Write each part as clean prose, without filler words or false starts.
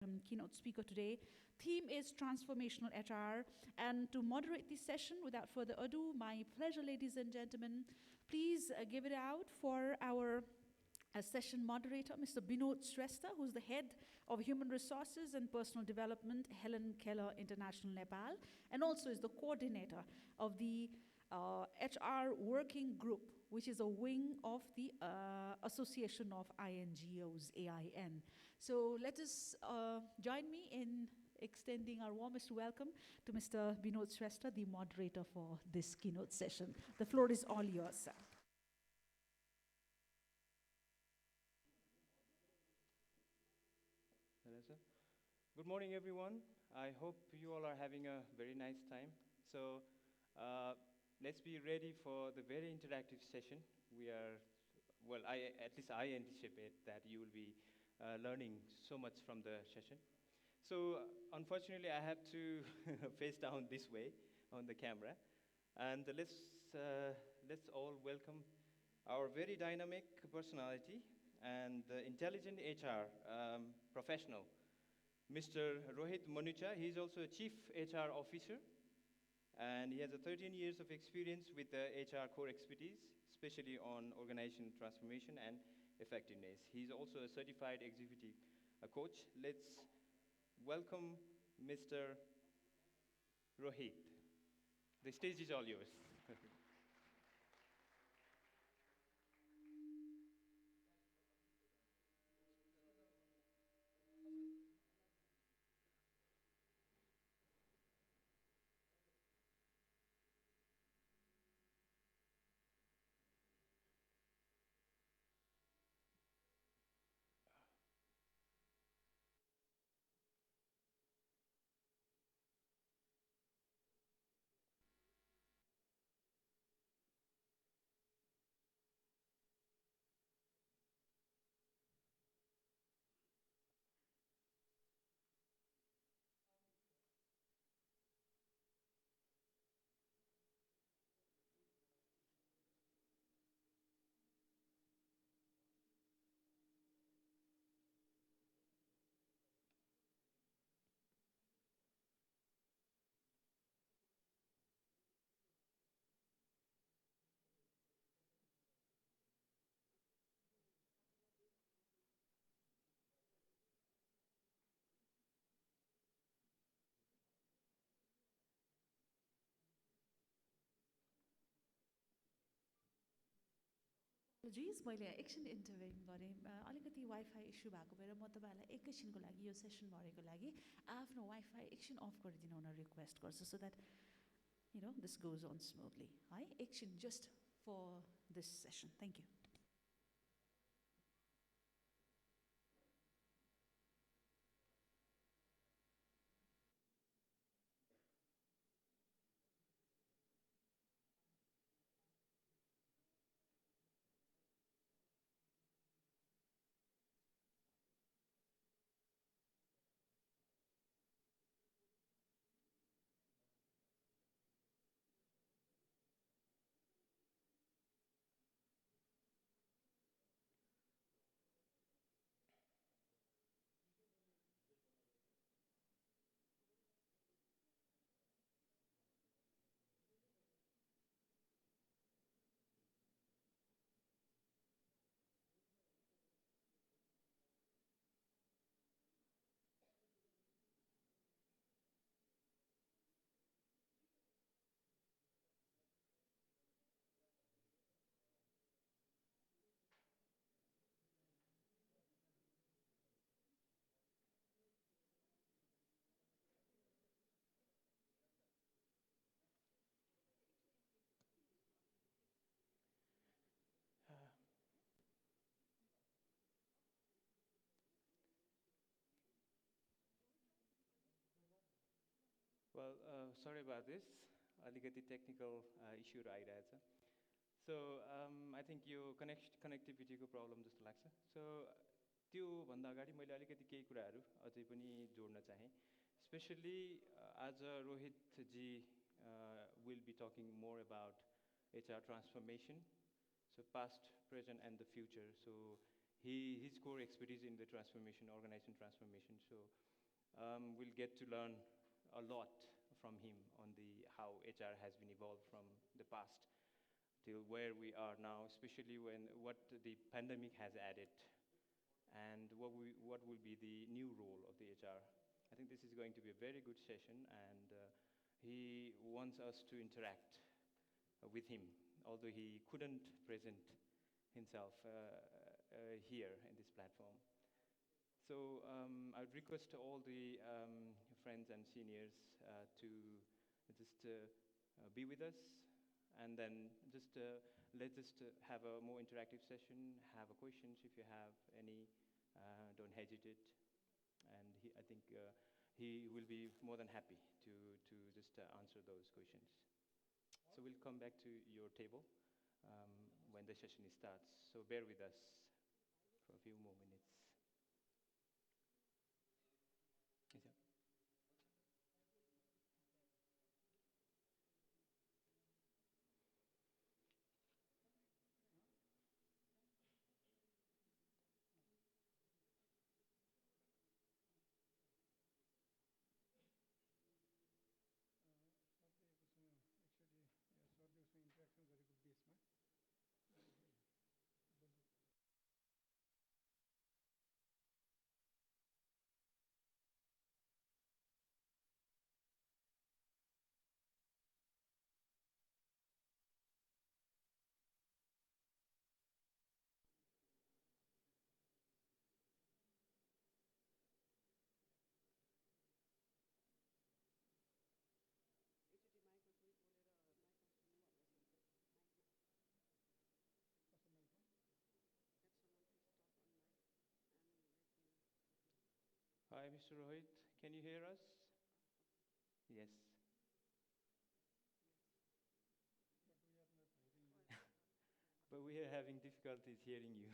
Keynote speaker today. Theme is transformational HR. And to moderate this session, without further ado, my pleasure, ladies and gentlemen, please give it out for our session moderator, Mr. Binod Shrestha, who's the head of Human Resources and Personal Development, Helen Keller International Nepal, and also is the coordinator of the HR Working Group, which is a wing of the Association of INGOs, AIN. So let us join me in extending our warmest welcome to Mr. Binod Shrestha, the moderator for this keynote session. The floor is all yours, sir. Hello, sir. Good morning, everyone. I hope you all are having a very nice time. So let's be ready for the very interactive session. We are, well, at least I anticipate that you will be learning so much from the session. So unfortunately, I have to face down this way on the camera. And let's all welcome our very dynamic personality and intelligent HR professional, Mr. Rohit Manucha. He's also a Chief HR Officer, and he has 13 years of experience with the HR core expertise, especially on organization transformation and effectiveness. He's also a certified executive coach. Let's welcome Mr. Rohit. The stage is all yours. Apologies, मैले एकछिन intervene गरेँ अलिकति wifi issue भएको भएर म तपाईँहरूलाई एकैछिनको लागि यो session भरेको लागि आफ्नो वाइफाई एकछिन अफ गरिदिनु हुन रिक्वेस्ट गर्छु so that this goes on smoothly है एकछिन just for this session thank you Well, sorry about this. अलिकति टेक्निकल इस्युहरू आइरहेछ. So I think यो कनेक्टिभिटीको प्रब्लम जस्तो लाग्छ. So त्योभन्दा अगाडि मैले अलिकति केही कुराहरू अझै पनि जोड्न चाहेँ. Especially as Rohit ji will be talking more about HR transformation, so past, present, and the future. So his core expertise in the transformation, organization transformation. So we'll get to learn a lot from him on the how HR has been evolved from the past till where we are now, especially when what the pandemic has added and what will be the new role of the HR. I think this is going to be a very good session, and he wants us to interact with him, although he couldn't present himself here in this platform. So I would request to all the friends and seniors to just be with us, and then just let's just have a more interactive session, have a questions if you have any, don't hesitate. And I think he will be more than happy to just answer those questions. So we'll come back to your table when the session starts. So bear with us for a few more minutes. Yes, sir. Hi, Mr. Rohit. Can you hear us? Yes. But we are having difficulties hearing you.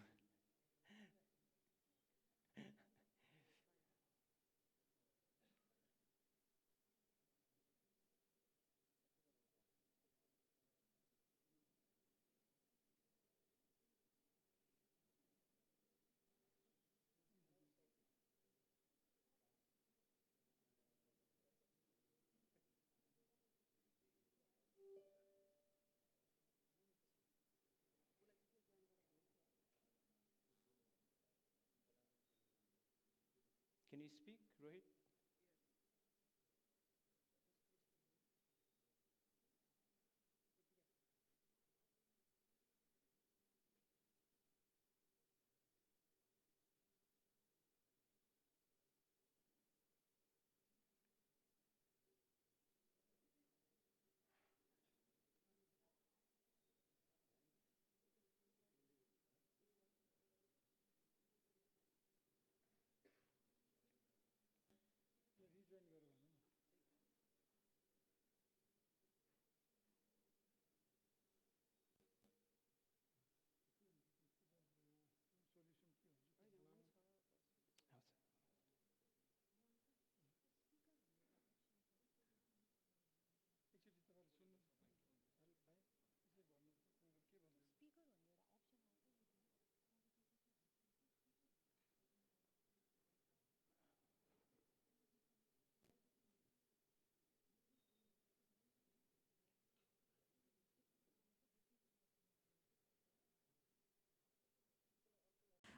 Can you speak, Rohit?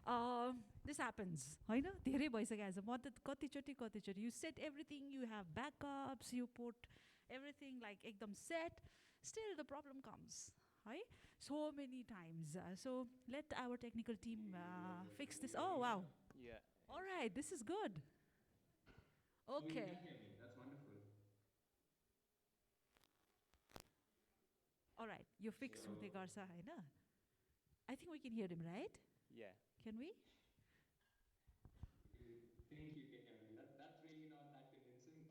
How's- This happens होइन धेरै भइसक्यो आज म त कतिचोटि you set everything, you have backups, you put everything like एकदम set, still the problem comes है so many times. So let our technical team fix this. Oh wow, Yeah. all right, this is good. Oh, you Okay, can hear me. That's wonderful. all right, yo fix हुँदै So, गर्छ होइन. I think we can hear him, right? Yeah. Can we? you think you can hear me. That's really not that convincing.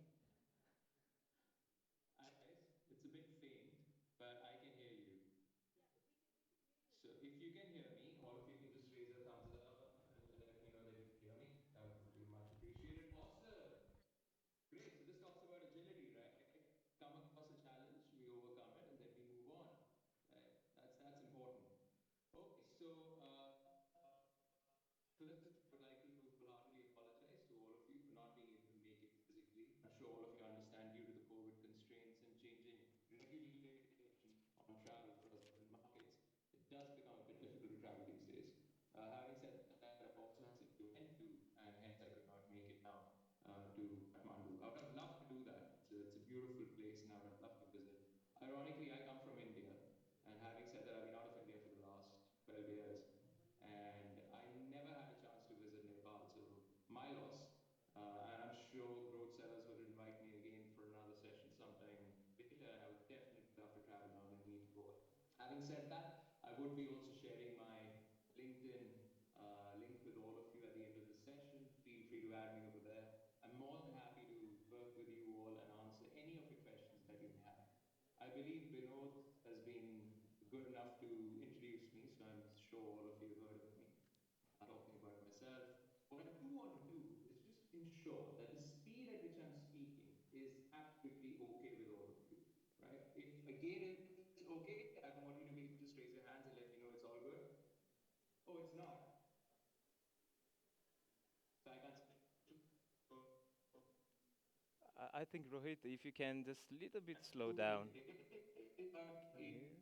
Guys, it's a bit faint, but I can hear you. So if you can hear me, all of you can just raise your thumbs up and let me know that you can hear me. That would be much appreciated. Awesome. Great. So this talks about agility, right? Come across a challenge, we overcome it, and then we move on. Right? That's important. Okay. So does become a bit difficult to travel these days. Having said that, I also had something to went to, and hence I could not make it now to Kathmandu. I would have loved to do that. It's a beautiful place, and I would have loved to visit. Ironically, I come from India, and having said that, I've been out of India for the last 12 years, and I never had a chance to visit Nepal. So my loss. And I'm sure Growth Sellers will invite me again for another session sometime later, and I would definitely love to travel down and meet you all. Having said that, I would be also sharing my LinkedIn link with all of you at the end of the session. Feel free to add me over there. I'm more than happy to work with you all and answer any of your questions that you may have. I believe Binod has been good enough to introduce me, so I'm sure all of you have heard of me. Talking about myself. What I do want to do is just ensure that the speed at which I'm speaking is absolutely okay with all of you, right? If again it is okay, I want you to maybe just raise your hands and let me know it's all good. Oh, it's not. So I can't say. I think, Rohit, if you can just little bit slow down. Okay. Can you hear? Can you hear?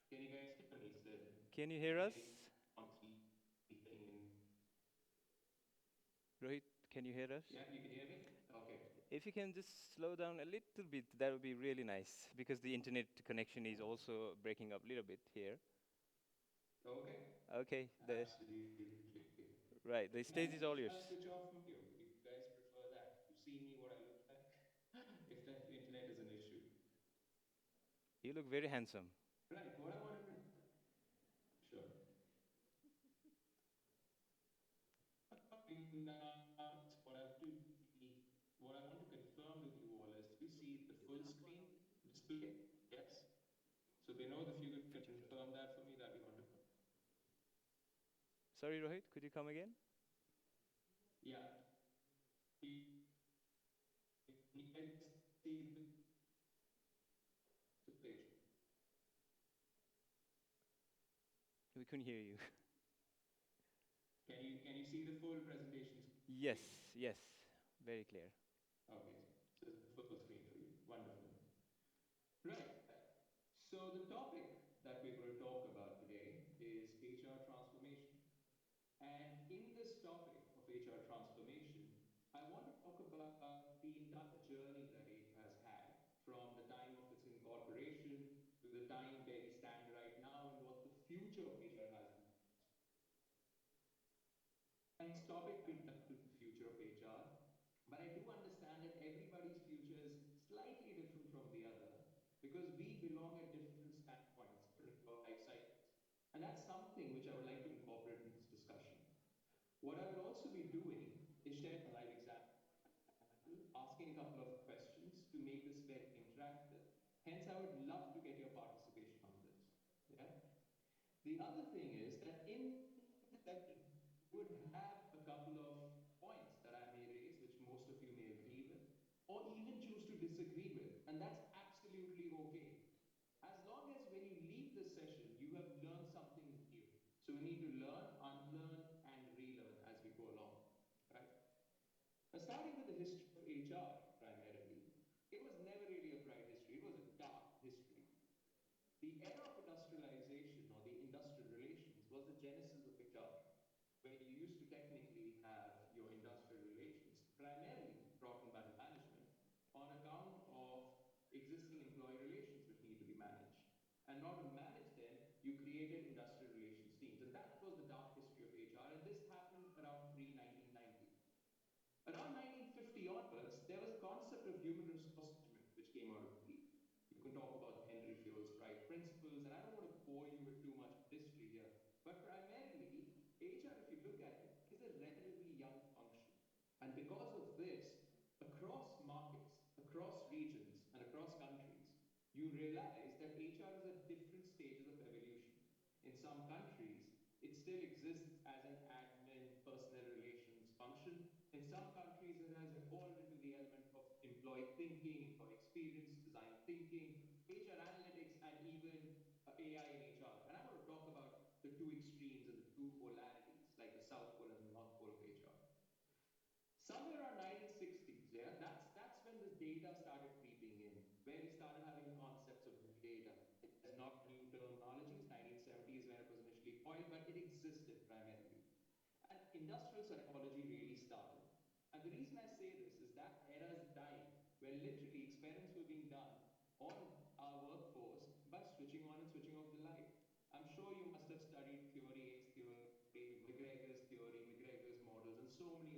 Can you guys hear me still? Can you hear us? Honestly, checking in. Rohit, can you hear us? Yeah, you can hear me? Okay. If you can just slow down a little bit, that would be really nice because the internet connection is also breaking up a little bit here. Okay. Okay, Absolutely. right, the Can I stage is all yours. switch off my video? Would you guys prefer that? To see me what I look like? If the internet is an issue. You look very handsome. Right, what I want to sure. Now, what I do see, what I want to confirm with you all is, do you see the full screen display? Yes. So Binod, if you could confirm that for me, that'd be wonderful. Sorry, Rohit, could you come again? Yeah. Can you guys see the page? We couldn't hear you. Can you see the full presentation Yes, screen? yes, very clear. Okay, so it's the full screen for you. Wonderful. Right. So the topic that we're going to talk about today is HR transformation. And in this topic of HR transformation, I want to talk about the entire journey that HR has had from the time of its incorporation to the time where we stand right now and what the future of HR has in mind. And this topic will delve into the future of HR, but I do understand that everybody's future is slightly different from the other because we belong at different standpoints, different life cycles. And that's something which I would like to incorporate in this discussion. What I will also be doing is sharing a live example, asking a couple of questions to make this very interactive. Hence, I would love to get your participation on this. Yeah. The other thing is that in the session, we would have a couple of points that I may raise, which most of you may agree with, or even choose to disagree with, and that's absolutely okay. As long as when you leave this session, you have learned something new. So we need to learn, unlearn, and relearn as we go along, right? Now, starting with the history of HR primarily, it was never really a bright history. It was a dark history. The era of industrialization or the industrial relations was the genesis of HR, where you used to technically have your industrial relations primarily brought in by the management on account of existing employee relations which need to be managed. And in order to manage them, you created industrial relations teams. And that was the dark history of HR. And this happened around pre 1990. Around 1950 onwards, there was a concept of human resource management which came out of the field. You can talk about Henry Field's Wright principles, and I don't want to bore you with too much history here. But primarily, HR, if you look at it, is a relatively young function. And because of this, across markets, across regions, and across countries, you realize that HR is at different stages of evolution. In some countries, it still exists as an admin, personnel relations function. In some countries, it has evolved into the element of employee thinking, employee experience, design thinking, HR analytics, and even AI in HR. And I'm going to talk about the two extremes and the two polarities, like the South Pole and the North Pole of HR. Somewhere around 1960s, yeah, that's when this data started creeping in, where we started having concepts of big data. It's not new terminologies. 1970s oil, but it existed primarily. And industrial psychology really started. And the reason I say this is that era is a time where literally experiments were being done on our workforce by switching on and switching off the light. I'm sure you must have studied theory X theory, McGregor's theory, McGregor's models, and so many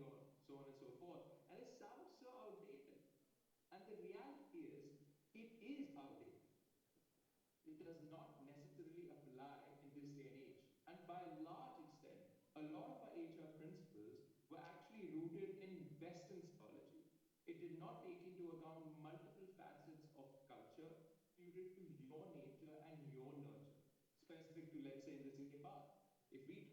so on and so forth. And it sounds so outdated. And the reality is, it is outdated. It does not necessarily apply in this day and age. And by a large extent, a lot of our HR principles were actually rooted in Western psychology. It did not take into account multiple facets of culture suited to your nature and your nurture, specific to, let's say, in this day path. If we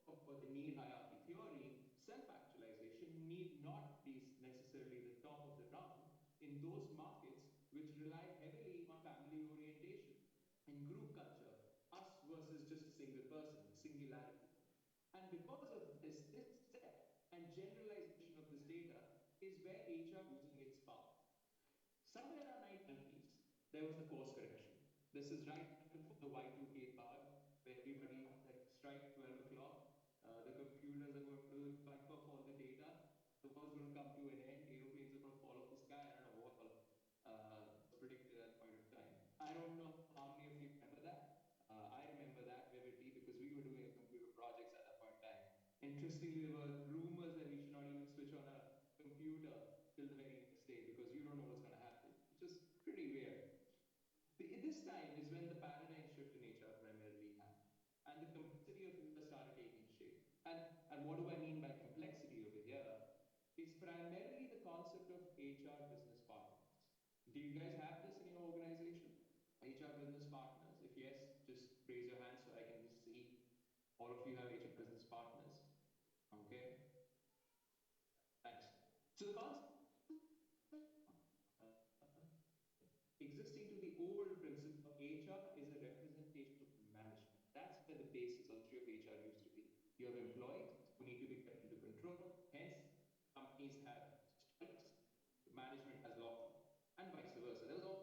talk about the need hierarchy theory, self-actualization need not be necessarily the top of the round in those markets which rely heavily on family orientation. In group culture, us versus just a single person, singularity. And because of this set and generalization of this data is where HR was losing its power. Somewhere around 1990s, there was the course correction. This is right before the Y2K bug, where everybody like strike 12 o'clock. The computers are going to wipe off all the data. The world's going to come to an end. Aeroplanes are going to fall off the sky. I don't know what was predicted at that point of time. I don't know how many of you remember that. I remember that vividly because we were doing a computer projects at that point in time. Interestingly, there were rumors that we should not even switch on a computer till the very next day because you don't know what's going to happen, which is pretty weird. This time is when the paradigm shift in HR primarily happened, and the complexity of HR started taking shape. And what do I mean by complexity over here? Is primarily the concept of HR business partners. Do you guys have this in your organization? HR business partners? If yes, just raise your hand so I can just see all of you have HR business partners. Okay, thanks. So the concept existing to the old principle of HR is a representation of management. That's where the basis of HR used to be. You have employees who need to be kept into control. Hence, companies have strikes, management has lockup, and vice versa. There was all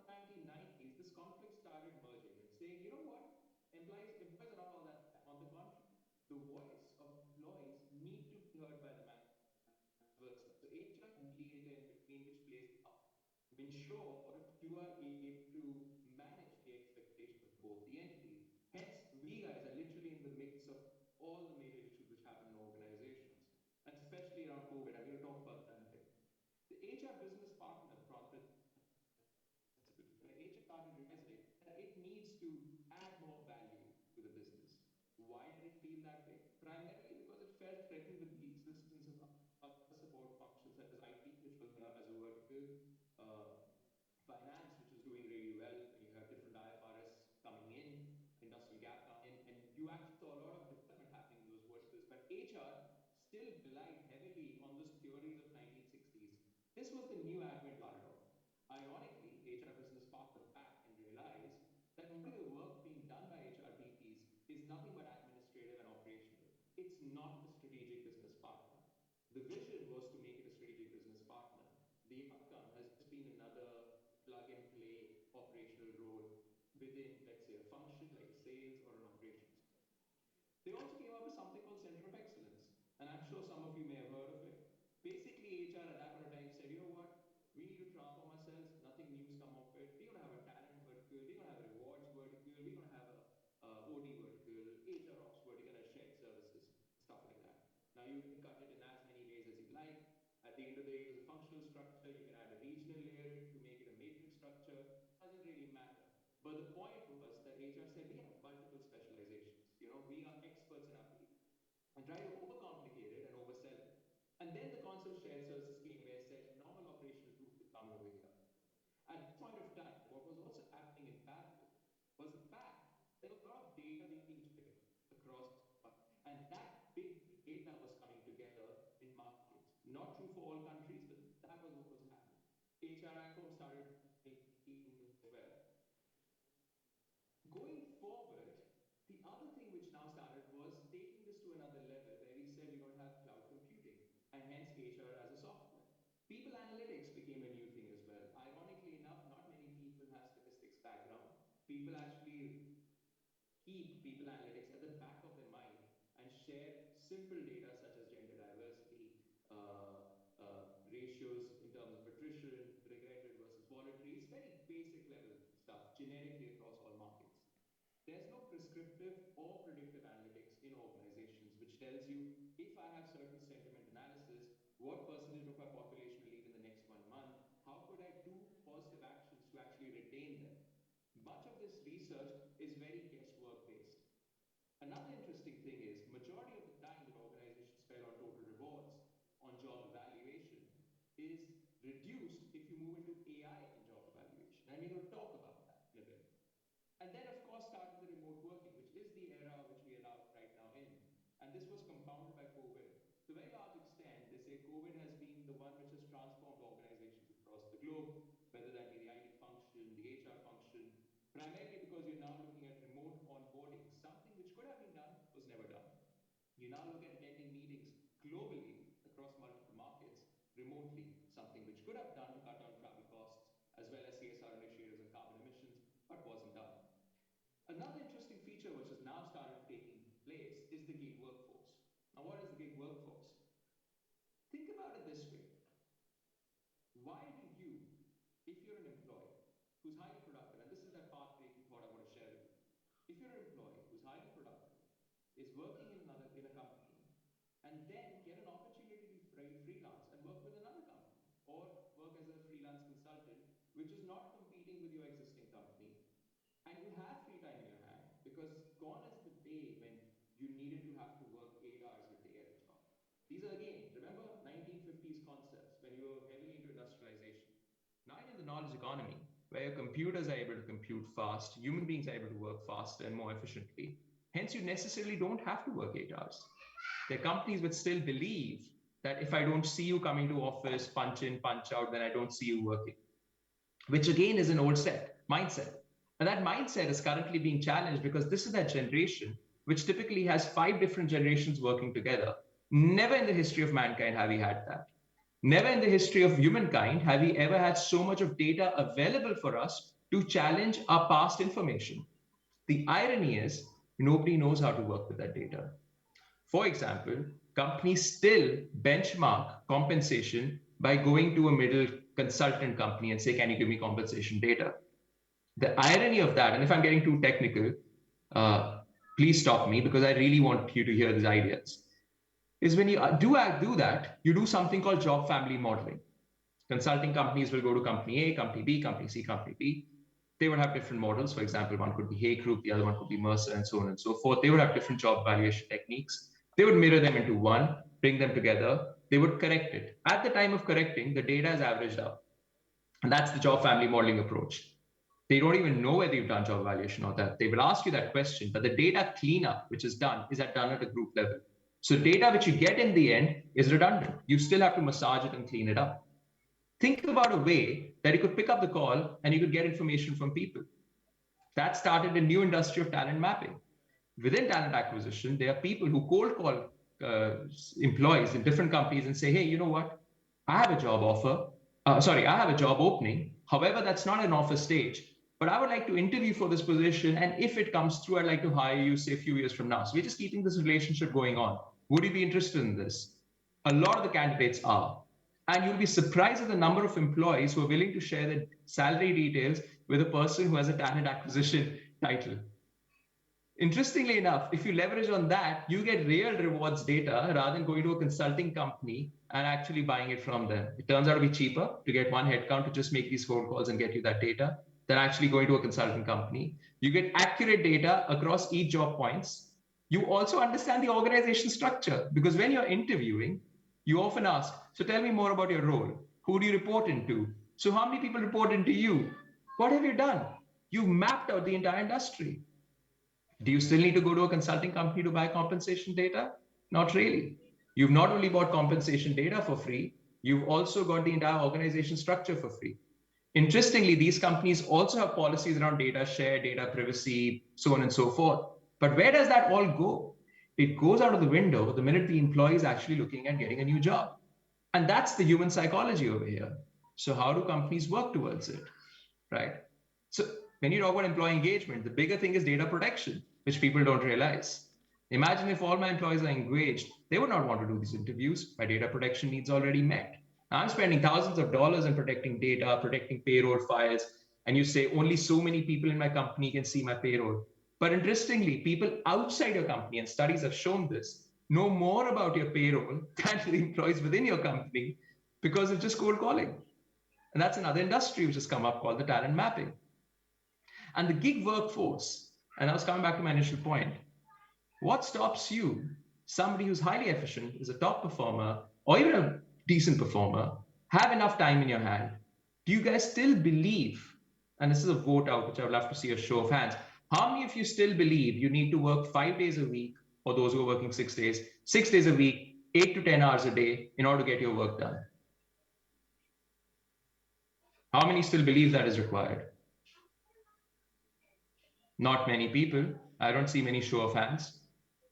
1990s, this conflict started merging and saying, you know what, employees are not all that bad. On the contrary, the voice of employees need to be heard by the management and versa. So HR is a mediator in between which plays a part to ensure you are able to manage the expectations of both the entities. Hence, we guys are literally in the mix of all the major issues which happen in organizations, and especially around COVID. I'm going to talk about that in a bit. The HR business partner HR started realizing that it needs to add more value to the business. Why did it feel that way? Primarily because it felt threatened with the existence of other support functions such as IT, which was as a vertical, finance, which was doing really well. You have different IFRS coming in, industrial gap coming in, and you actually saw a lot of development happening in those verticals. But HR still relied heavily on those theories of 1960s. This was the new advent paradox. Ironically, HR business partner back and realized that only the work being done by HR BPs is nothing but administrative and operational. It's not a strategic business partner. The vision was to make it a strategic business partner. The outcome has just been another plug and play operational role within, let's say, a function like a sales or an operations. They also came up with something called Center of Excellence, and I'm sure some of you may have heard of it. Basically, HR at that point of time said, you know what, we need to transform ourselves, nothing new's come of it. We're going to have a talent vertical, we're going to have a rewards vertical, we're going to have a OD vertical, HR ops vertical, and shared services, stuff like that. Now, you can cut it in as many ways as you like. At the end of the day, it was a functional structure. You can add a regional layer to make it a matrix structure. Doesn't really matter. But the point was that HR said we have multiple specializations. We are experts in our field, and try to overcomplicate it and oversell it. And then the concept of shared services came where it said normal operational tools will come over here. At this point of time, what was also happening in parallel was the fact there was a lot of data being shared across, and that big data was coming together in markets. Not true for all countries, but that was what was happening. HRICOM started as well. Going forward, the other thing which now started was taking this to another level where we said we're going to have cloud computing and hence HR as a software. People analytics became a new thing as well. Ironically enough, not many people have statistics background. People actually keep people analytics at the back of their mind and share simple data such as gender diversity, ratios in terms of attrition, regretted versus voluntary. It's very basic level stuff, generically across all markets. There's no prescriptive or predictive analytics in organizations, which tells you if I have certain sentiment analysis, what percentage of my population will leave in the next 1 month? How could I do positive actions to actually retain them? Much of this research is very guesswork based. Another interesting thing is majority of the time that organizations spend on total rewards, on job evaluation, is reduced if you move into AI in job evaluation. And we're going to talk about that in a bit. And then, of course, started the remote working, which is the era which we are out right now in. And this was compounded by COVID. To a very large extent, they say COVID has been the one which has transformed organizations across the globe, whether that be the IT function, the HR function, primarily because you're now looking at remote onboarding, something which could have been done, was never done. You now look at attending meetings globally across multiple markets remotely, something which could have done to cut down travel costs, as well as CSR initiatives and carbon emissions, but wasn't done. Another interesting feature which has now started taking place is the gig workforce. Now, what is the gig workforce? Think about it this way. Why do you, if you're an employee who's highly productive, and this is that path-breaking thought I want to share with you. If you're an employee who's highly productive, is working in a company, and then get an opportunity to freelance and work with another company, or work as a freelance consultant, which is not competing with your existing company, and you have free time in your hand, because gone is the day when you needed to have to work 8 hours a day at a job. These are, again, remember 1950s concepts when you were heavily into industrialization. Now you're in the knowledge economy, where your computers are able to compute fast, human beings are able to work faster and more efficiently. Hence, you necessarily don't have to work 8 hours. There are companies which still believe that if I don't see you coming to office, punch in, punch out, then I don't see you working, which again is an old mindset. And that mindset is currently being challenged because this is that generation which typically has 5 different generations working together. Never in the history of mankind have we had that. Never in the history of humankind have we ever had so much of data available for us to challenge our past information. The irony is nobody knows how to work with that data. For example, companies still benchmark compensation by going to a middle consultant company and say, can you give me compensation data? The irony of that, and if I'm getting too technical, please stop me because I really want you to hear these ideas, is when you do that, you do something called job family modeling. Consulting companies will go to company A, company B, company C, company D. They would have different models. For example, one could be Hay Group, the other one could be Mercer, and so on and so forth. They would have different job valuation techniques. They would mirror them into one, bring them together. They would correct it. At the time of correcting, the data is averaged out. And that's the job family modeling approach. They don't even know whether you've done job evaluation or that. They will ask you that question, but the data cleanup, which is done at a group level. So data which you get in the end is redundant. You still have to massage it and clean it up. Think about a way that you could pick up the call and you could get information from people. That started a new industry of talent mapping. Within talent acquisition, there are people who cold call employees in different companies and say, hey, you know what? I have a job offer. I have a job opening. However, that's not an offer stage, but I would like to interview for this position. And if it comes through, I'd like to hire you, say, a few years from now. So we're just keeping this relationship going on. Would you be interested in this? A lot of the candidates are. And you'll be surprised at the number of employees who are willing to share their salary details with a person who has a talent acquisition title. Interestingly enough, if you leverage on that, you get real rewards data rather than going to a consulting company and actually buying it from them. It turns out to be cheaper to get one headcount to just make these phone calls and get you that data than actually going to a consulting company. You get accurate data across each job points. You also understand the organization structure because when you're interviewing, you often ask, so tell me more about your role. Who do you report into? So how many people report into you? What have you done? You've mapped out the entire industry. Do you still need to go to a consulting company to buy compensation data? Not really. You've not only bought compensation data for free, you've also got the entire organization structure for free. Interestingly, these companies also have policies around data share, data privacy, so on and so forth. But where does that all go? It goes out of the window the minute the employee is actually looking at getting a new job. And that's the human psychology over here. So how do companies work towards it, right? So when you talk about employee engagement, the bigger thing is data protection. which people don't realize. Imagine if all my employees are engaged, they would not want to do these interviews. My data protection needs already met. Now I'm spending thousands of dollars in protecting data, protecting payroll files, and you say only so many people in my company can see my payroll. But interestingly, people outside your company, and studies have shown this, know more about your payroll than the employees within your company because of just cold calling. And that's another industry which has come up called the talent mapping. And the gig workforce, and I was coming back to my initial point, what stops you, somebody who's highly efficient, is a top performer, or even a decent performer, have enough time in your hand? Do you guys still believe, and this is a vote out, which I would love to see a show of hands, how many of you still believe you need to work 5 days a week, or those who are working 6 days a week, 8 to 10 hours a day in order to get your work done? How many still believe that is required? Not many people. I don't see many show of hands.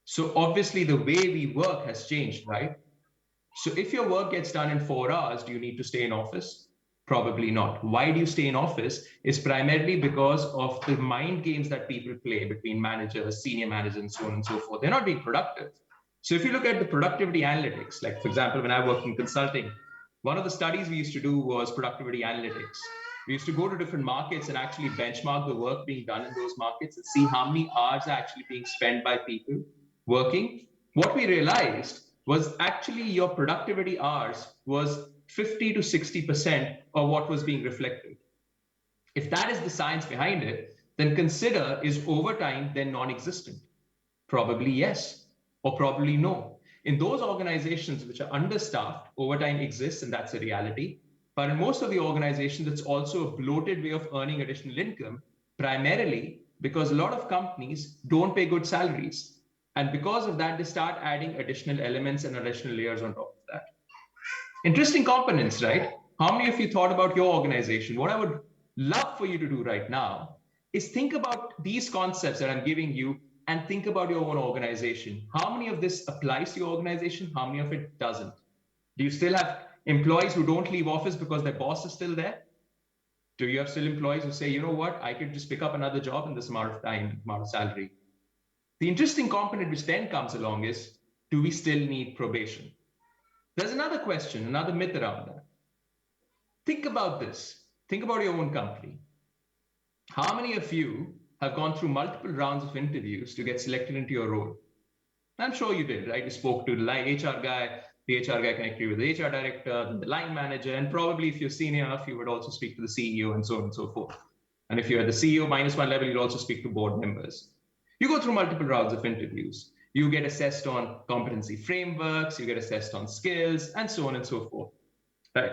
So obviously the way we work has changed, right? So if your work gets done in 4 hours, do you need to stay in office? Probably not. Why do you stay in office? Is primarily because of the mind games that people play between managers, senior managers, and so on and so forth. They're not being productive. So if you look at the productivity analytics, like for example, when I worked in consulting, one of the studies we used to do was productivity analytics. We used to go to different markets and actually benchmark the work being done in those markets and see how many hours are actually being spent by people working. What we realized was actually your productivity hours was 50 to 60% of what was being reflected. If that is the science behind it, then consider, is overtime then non-existent? Probably yes, or probably no. In those organizations which are understaffed, overtime exists and that's a reality. But in most of the organizations, it's also a bloated way of earning additional income, primarily because a lot of companies don't pay good salaries. And because of that, they start adding additional elements and additional layers on top of that. Interesting components, right? How many of you thought about your organization? What I would love for you to do right now is think about these concepts that I'm giving you and think about your own organization. How many of this applies to your organization? How many of it doesn't? Do you still have employees who don't leave office because their boss is still there? Do you have still employees who say, you know what, I could just pick up another job in this amount of time, amount of salary? The interesting component which then comes along is, do we still need probation? There's another question, another myth around that. Think about this. Think about your own company. How many of you have gone through multiple rounds of interviews to get selected into your role? I'm sure you did, right? You spoke to the HR guy, the HR guy connected you with the HR director, the line manager, and probably if you're senior enough, you would also speak to the CEO and so on and so forth. And if you're at the CEO -1 level, you'll also speak to board members. You go through multiple rounds of interviews. You get assessed on competency frameworks, you get assessed on skills, and so on and so forth, right?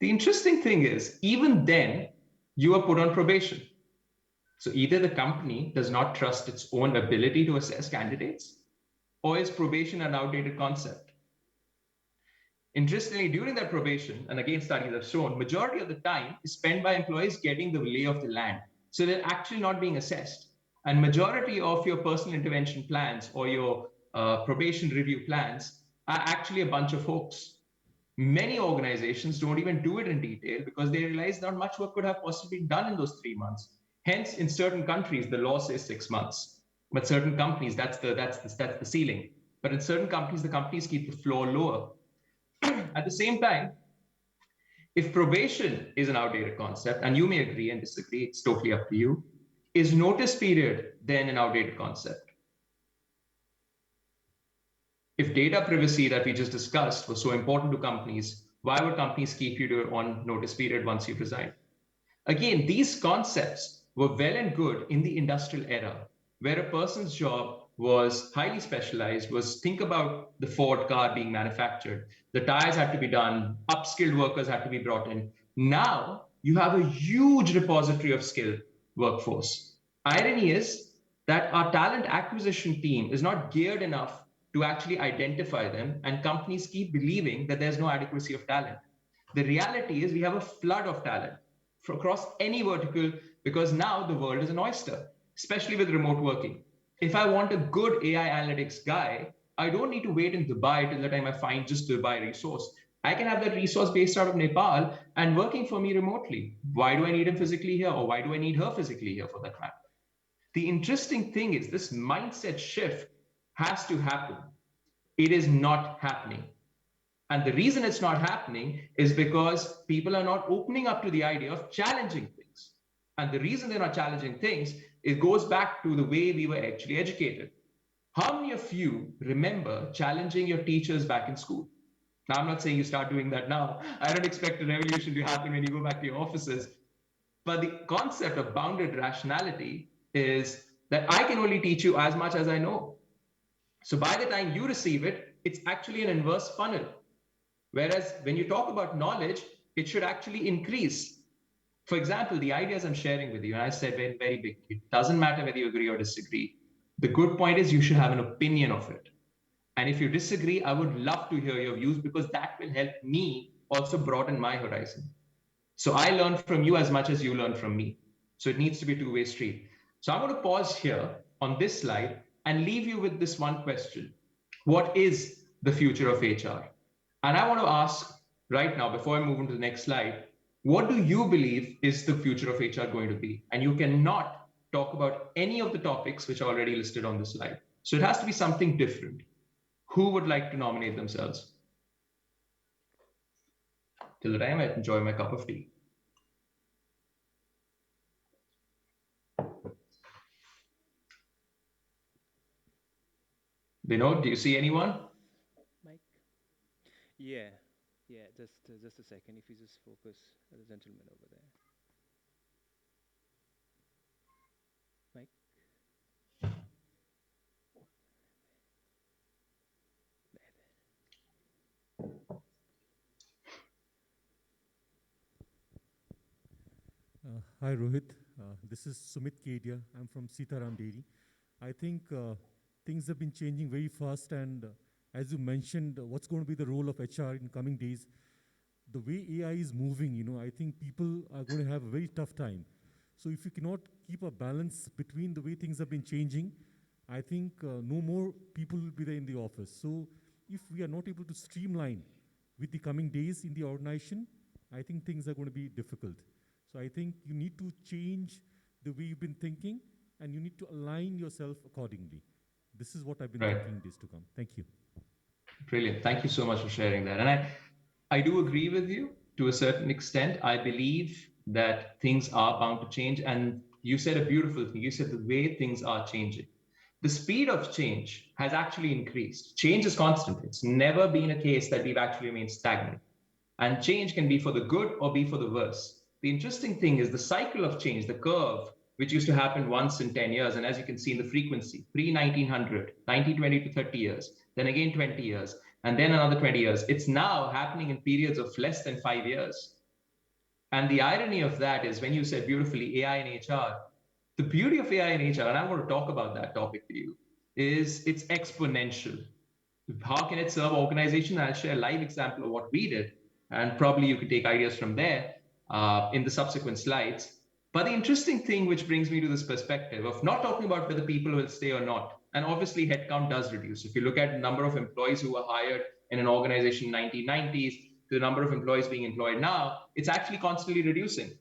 The interesting thing is, even then, you are put on probation. So either the company does not trust its own ability to assess candidates, or is probation an outdated concept? Interestingly, during that probation, and again, studies have shown, majority of the time is spent by employees getting the lay of the land. So they're actually not being assessed. And majority of your personal intervention plans or your probation review plans are actually a bunch of hoax. Many organizations don't even do it in detail because they realize not much work could have possibly been done in those 3 months. Hence, in certain countries, the law says 6 months. But certain companies, that's the ceiling. But in certain companies, the companies keep the floor lower. At the same time, if probation is an outdated concept, and you may agree and disagree, it's totally up to you, is notice period then an outdated concept? If data privacy that we just discussed was so important to companies, why would companies keep you on notice period once you resign? Again, these concepts were well and good in the industrial era, where a person's job was highly specialized, think about the Ford car being manufactured. The tires had to be done, upskilled workers had to be brought in. Now, you have a huge repository of skilled workforce. Irony is that our talent acquisition team is not geared enough to actually identify them, and companies keep believing that there's no adequacy of talent. The reality is we have a flood of talent across any vertical because now the world is an oyster, especially with remote working. If I want a good AI analytics guy, I don't need to wait in Dubai till the time I find just Dubai resource. I can have that resource based out of Nepal and working for me remotely. Why do I need him physically here, or why do I need her physically here for that matter? The interesting thing is this mindset shift has to happen. It is not happening. And the reason it's not happening is because people are not opening up to the idea of challenging things. And the reason they're not challenging things, it goes back to the way we were actually educated. How many of you remember challenging your teachers back in school? Now, I'm not saying you start doing that now. I don't expect a revolution to happen when you go back to your offices. But the concept of bounded rationality is that I can only teach you as much as I know. So by the time you receive it, it's actually an inverse funnel. Whereas when you talk about knowledge, it should actually increase. For example, the ideas I'm sharing with you, and I said very, very big, it doesn't matter whether you agree or disagree. The good point is you should have an opinion of it. And if you disagree, I would love to hear your views because that will help me also broaden my horizon. So I learn from you as much as you learn from me. So it needs to be a two-way street. So I'm going to pause here on this slide and leave you with this one question. What is the future of HR? And I want to ask right now, before I move on to the next slide, what do you believe is the future of HR going to be? And you cannot talk about any of the topics which are already listed on the slide. So it has to be something different. Who would like to nominate themselves? Till the time I enjoy my cup of tea. Binod, do you see anyone? Mike? Yeah, just a second. If you just focus, the gentleman over there. Mike? Hi, Rohit. This is Sumit Kedia. I'm from Sitaram Dairy. I think things have been changing very fast, and as you mentioned, what's going to be the role of HR in coming days? The way AI is moving, I think people are going to have a very tough time. So if you cannot keep a balance between the way things have been changing, I think no more people will be there in the office. So if we are not able to streamline with the coming days in the organization, I think things are going to be difficult. So I think you need to change the way you've been thinking, and you need to align yourself accordingly. This is what I've been thinking days to come. Thank you. Brilliant. Thank you so much for sharing that. And I do agree with you to a certain extent. I believe that things are bound to change. And you said a beautiful thing. You said the way things are changing. The speed of change has actually increased. Change is constant. It's never been a case that we've actually remained stagnant. And change can be for the good or be for the worse. The interesting thing is the cycle of change, the curve, which used to happen once in 10 years. And as you can see in the frequency, pre-1900, 1920 to 30 years, then again 20 years, and then another 20 years. It's now happening in periods of less than 5 years. And the irony of that is when you said beautifully AI and HR, the beauty of AI and HR, and I want to talk about that topic to you, is it's exponential. How can it serve organization? I'll share a live example of what we did, and probably you could take ideas from there in the subsequent slides. But the interesting thing which brings me to this perspective of not talking about whether people will stay or not, and obviously headcount does reduce. If you look at the number of employees who were hired in an organization in the 1990s to the number of employees being employed now, it's actually constantly reducing.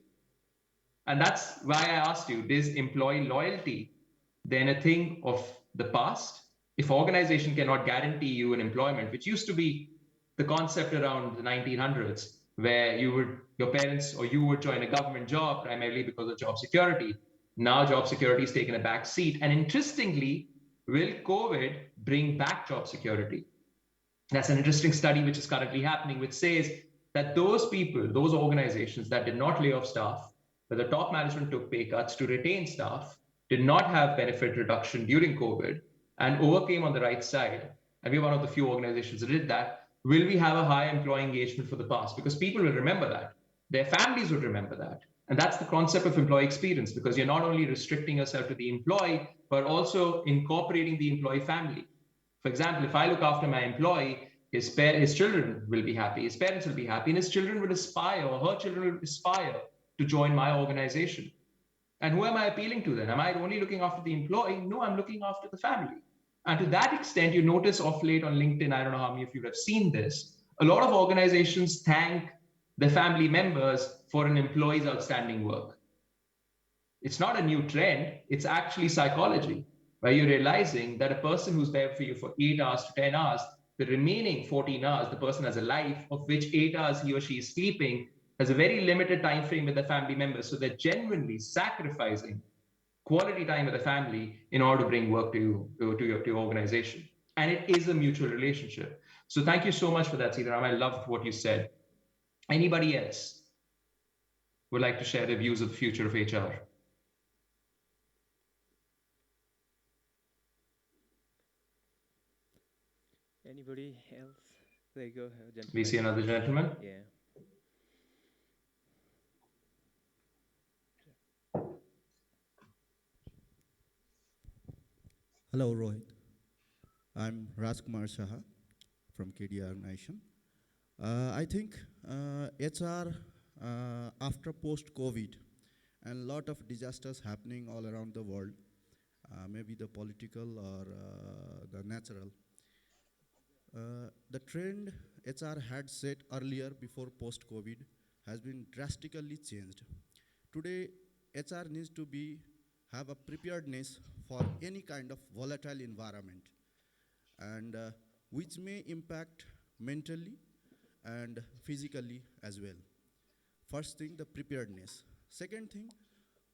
And that's why I asked you, is employee loyalty then a thing of the past? If organization cannot guarantee you an employment, which used to be the concept around the 1900s, where your parents or you would join a government job primarily because of job security. Now job security is taken a back seat. And interestingly, will COVID bring back job security? That's an interesting study which is currently happening, which says that those people, those organizations that did not lay off staff, where the top management took pay cuts to retain staff, did not have benefit reduction during COVID, and overcame on the right side, and we're one of the few organizations that did that, will we have a high employee engagement for the past? Because people will remember that. Their families would remember that. And that's the concept of employee experience, because you're not only restricting yourself to the employee, but also incorporating the employee family. For example, if I look after my employee, his children will be happy, his parents will be happy, and his children would aspire, or her children will aspire to join my organization. And who am I appealing to then? Am I only looking after the employee? No, I'm looking after the family. And to that extent, you notice off late on LinkedIn, I don't know how many of you have seen this, a lot of organizations thank the family members for an employee's outstanding work. It's not a new trend, it's actually psychology, where you're realizing that a person who's there for you for 8 hours to 10 hours, the remaining 14 hours, the person has a life of which 8 hours he or she is sleeping, has a very limited time frame with their family members. So they're genuinely sacrificing quality time with the family in order to bring work to your organization. And it is a mutual relationship. So thank you so much for that, Sitaram. I loved what you said. Anybody else would like to share their views of the future of HR? Anybody else? There you go, gentlemen. We see another gentleman. Yeah. Hello, Rohit. I'm Rajkumar Saha from KD Organization. I think HR after post-COVID and a lot of disasters happening all around the world, maybe the political or the natural. The trend HR had set earlier before post-COVID has been drastically changed. Today, HR needs to have a preparedness for any kind of volatile environment, and which may impact mentally and physically as well. First thing, the preparedness. Second thing,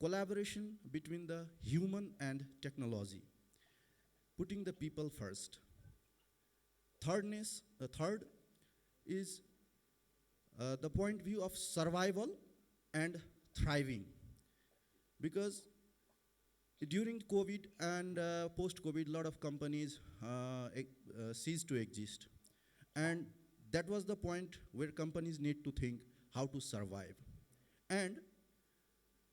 collaboration between the human and technology, putting the people first. The third is the point of view of survival and thriving. Because during COVID and post-COVID, a lot of companies ceased to exist. And that was the point where companies need to think how to survive. And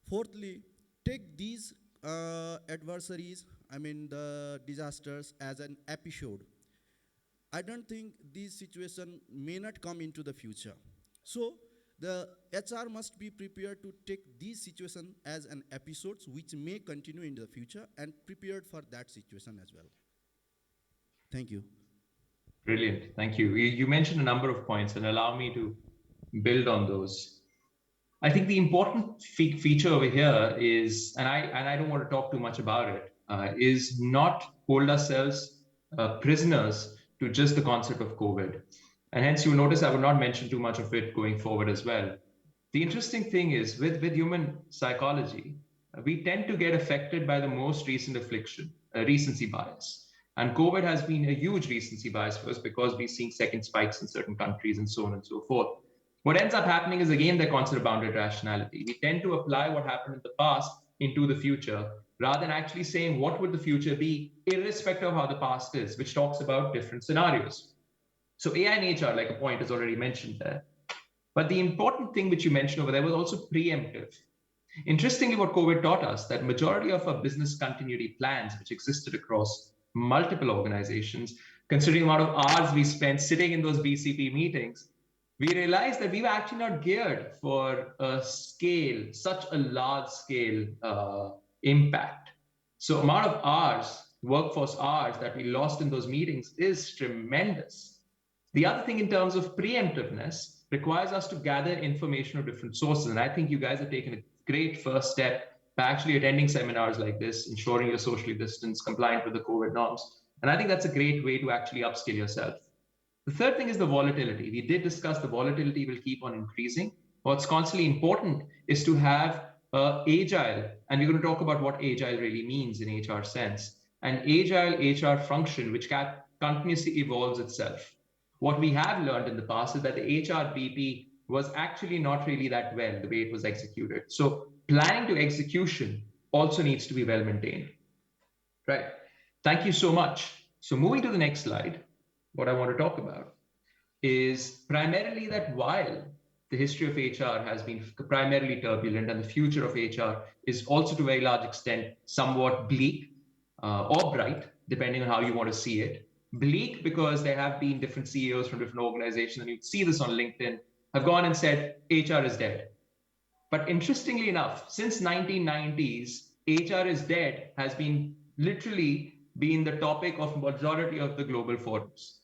fourthly, take these adversaries, the disasters, as an episode. I don't think these situations may not come into the future. So the HR must be prepared to take these situations as an episodes which may continue in the future and prepared for that situation as well. Thank you. Brilliant, thank you. You mentioned a number of points, and allow me to build on those. I think the important feature over here is, and I don't want to talk too much about it, is not hold ourselves prisoners to just the concept of COVID. And hence you'll notice I will not mention too much of it going forward as well. The interesting thing is with human psychology, we tend to get affected by the most recent affliction, recency bias. And COVID has been a huge recency bias for us because we're seeing second spikes in certain countries and so on and so forth. What ends up happening is, again, the concept of bounded rationality. We tend to apply what happened in the past into the future, rather than actually saying what would the future be, irrespective of how the past is, which talks about different scenarios. So AI and HR, like a point is already mentioned there. But the important thing which you mentioned over there was also preemptive. Interestingly, what COVID taught us, that majority of our business continuity plans, which existed across multiple organizations, considering the amount of hours we spent sitting in those BCP meetings, we realized that we were actually not geared for a scale, such a large scale impact. So amount of hours, workforce hours that we lost in those meetings is tremendous. The other thing in terms of preemptiveness requires us to gather information from different sources. And I think you guys have taken a great first step by actually attending seminars like this, ensuring you're socially distanced, compliant with the COVID norms. And I think that's a great way to actually upskill yourself. The third thing is the volatility. We did discuss the volatility will keep on increasing. What's constantly important is to have agile, and we're going to talk about what agile really means in HR sense, an agile HR function which continuously evolves itself. What we have learned in the past is that the HR BP was actually not really that well the way it was executed. So planning to execution also needs to be well maintained. Right. Thank you so much. So moving to the next slide, what I want to talk about is primarily that while the history of HR has been primarily turbulent and the future of HR is also to a very large extent somewhat bleak or bright, depending on how you want to see it. Bleak because there have been different CEOs from different organizations, and you'd see this on LinkedIn, have gone and said HR is dead. But interestingly enough, since 1990s, HR is dead has been literally been the topic of majority of the global forums.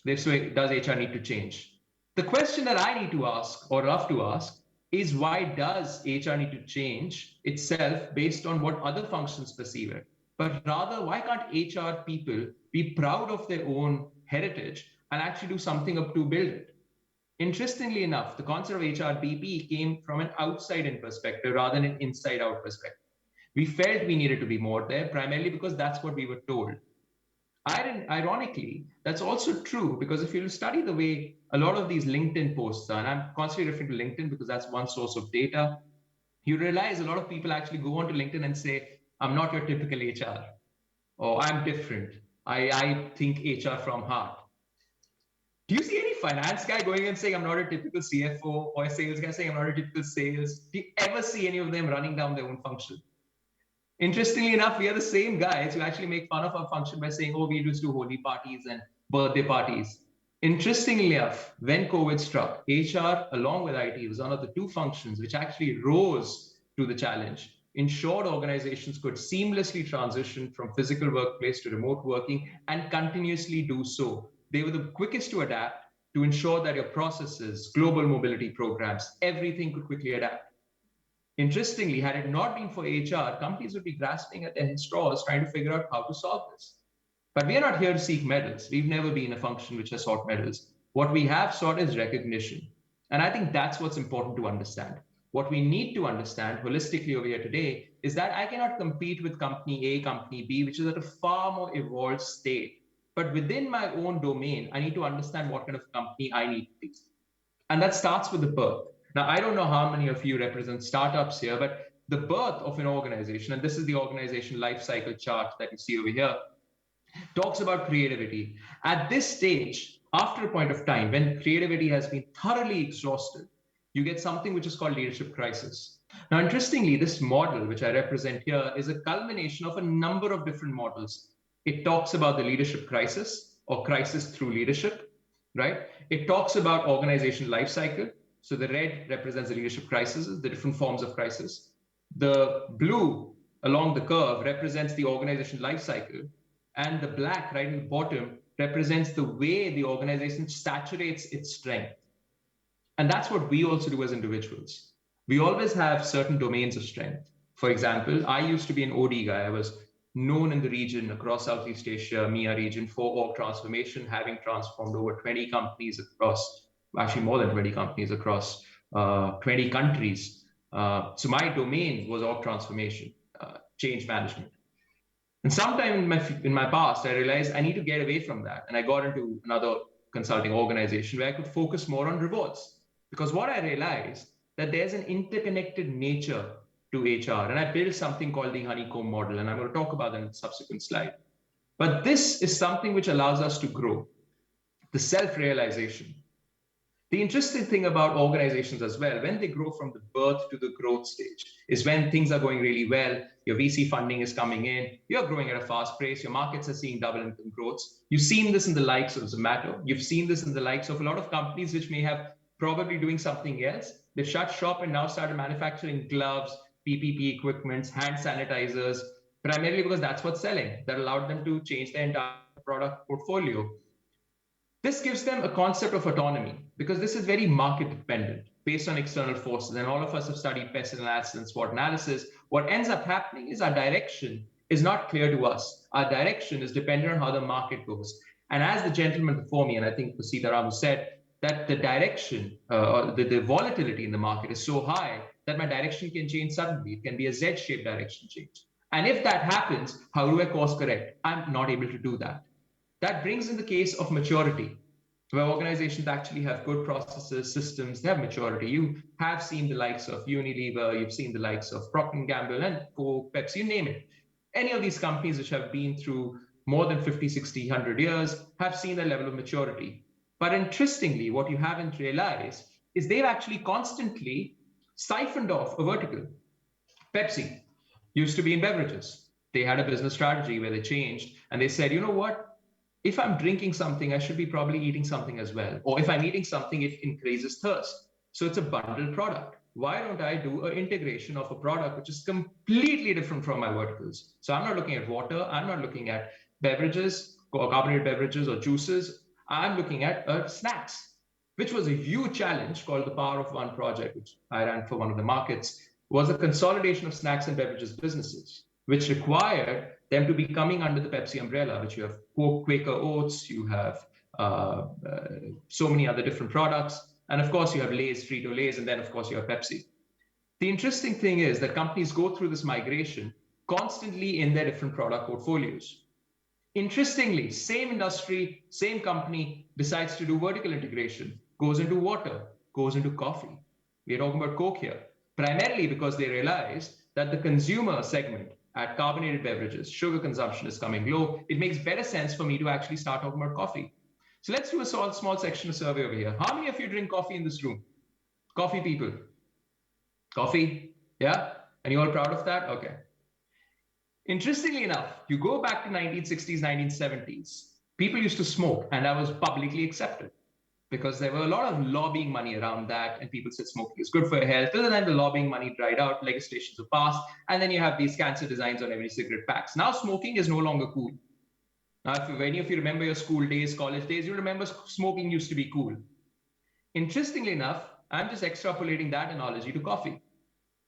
They say, does HR need to change? The question that I need to ask, or love to ask, is why does HR need to change itself based on what other functions perceive it? But rather, why can't HR people be proud of their own heritage and actually do something up to build it? Interestingly enough, the concept of HRBP came from an outside-in perspective rather than an inside-out perspective. We felt we needed to be more there, primarily because that's what we were told. Ironically, that's also true because if you study the way a lot of these LinkedIn posts are, and I'm constantly referring to LinkedIn because that's one source of data, you realize a lot of people actually go onto LinkedIn and say, I'm not your typical HR, or I'm different. I think HR from heart. Do you see any finance guy going and saying, I'm not a typical CFO, or a sales guy saying, I'm not a typical sales? Do you ever see any of them running down their own function? Interestingly enough, we are the same guys who actually make fun of our function by saying, oh, we just do holy parties and birthday parties. Interestingly enough, when COVID struck, HR along with IT was one of the two functions which actually rose to the challenge, ensured organizations could seamlessly transition from physical workplace to remote working and continuously do so. They were the quickest to adapt to ensure that your processes, global mobility programs, everything could quickly adapt. Interestingly, had it not been for HR, companies would be grasping at their straws trying to figure out how to solve this. But we are not here to seek medals. We've never been a function which has sought medals. What we have sought is recognition. And I think that's what's important to understand. What we need to understand holistically over here today is that I cannot compete with company A, company B, which is at a far more evolved state. But within my own domain, I need to understand what kind of company I need to be. And that starts with the birth. Now, I don't know how many of you represent startups here, but the birth of an organization, and this is the organization life cycle chart that you see over here, talks about creativity. At this stage, after a point of time, when creativity has been thoroughly exhausted, you get something which is called leadership crisis. Now, interestingly, this model, which I represent here, is a culmination of a number of different models. It talks about the leadership crisis or crisis through leadership, right? It talks about organization life cycle. So the red represents the leadership crises, the different forms of crisis. The blue along the curve represents the organization life cycle. And the black right in the bottom represents the way the organization saturates its strength. And that's what we also do as individuals. We always have certain domains of strength. For example, I used to be an OD guy. I was known in the region across Southeast Asia, MEA region for org transformation, having transformed over 20 companies across, actually more than 20 companies across 20 countries. So my domain was org transformation, change management. And sometime in my past, I realized I need to get away from that. And I got into another consulting organization where I could focus more on rewards. Because what I realized that there's an interconnected nature to HR. And I built something called the honeycomb model. And I'm going to talk about that in the subsequent slide. But this is something which allows us to grow. The self-realization. The interesting thing about organizations as well, when they grow from the birth to the growth stage, is when things are going really well, your VC funding is coming in, you're growing at a fast pace, your markets are seeing double income growth. You've seen this in the likes of Zomato. You've seen this in the likes of a lot of companies which may have probably doing something else. They've shut shop and now started manufacturing gloves, PPE equipments, hand sanitizers, primarily because that's what's selling. That allowed them to change their entire product portfolio. This gives them a concept of autonomy because this is very market dependent based on external forces. And all of us have studied pest analysis and SWOT analysis. What ends up happening is our direction is not clear to us. Our direction is dependent on how the market goes. And as the gentleman before me, and I think Sitaram said, that the direction, the volatility in the market is so high that my direction can change suddenly. It can be a Z-shaped direction change. And if that happens, how do I course correct? I'm not able to do that. That brings in the case of maturity, where organizations actually have good processes, systems, they have maturity. You have seen the likes of Unilever, you've seen the likes of Procter & Gamble and Coke, Pepsi, you name it. Any of these companies which have been through more than 50, 60, 100 years have seen a level of maturity. But interestingly, what you haven't realized is they've actually constantly siphoned off a vertical. Pepsi used to be in beverages. They had a business strategy where they changed and they said, you know what? If I'm drinking something, I should be probably eating something as well. Or if I'm eating something, it increases thirst. So it's a bundled product. Why don't I do an integration of a product which is completely different from my verticals? So I'm not looking at water. I'm not looking at beverages or carbonated beverages or juices. I'm looking at snacks. which was a huge challenge called the Power of One project, which I ran for one of the markets, was a consolidation of snacks and beverages businesses, which required them to be coming under the Pepsi umbrella, which you have Quaker Oats, you have so many other different products, and of course you have Lay's, Frito-Lay's, and then of course you have Pepsi. The interesting thing is that companies go through this migration constantly in their different product portfolios. Interestingly, same industry, same company decides to do vertical integration, goes into water, goes into coffee. We're talking about Coke here, primarily because they realize that the consumer segment at carbonated beverages, sugar consumption is coming low. It makes better sense for me to actually start talking about coffee. So let's do a small section of survey over here. How many of you drink coffee in this room? Coffee people. Coffee, yeah? And you all proud of that? Okay. Interestingly enough, you go back to 1960s, 1970s, people used to smoke, and that was publicly accepted because there were a lot of lobbying money around that, and people said smoking is good for your health. Other than the lobbying money dried out, legislations were passed, and then you have these cancer designs on every cigarette packs. Now smoking is no longer cool. Now, if any of you remember your school days, college days, you remember smoking used to be cool. Interestingly enough, I'm just extrapolating that analogy to coffee.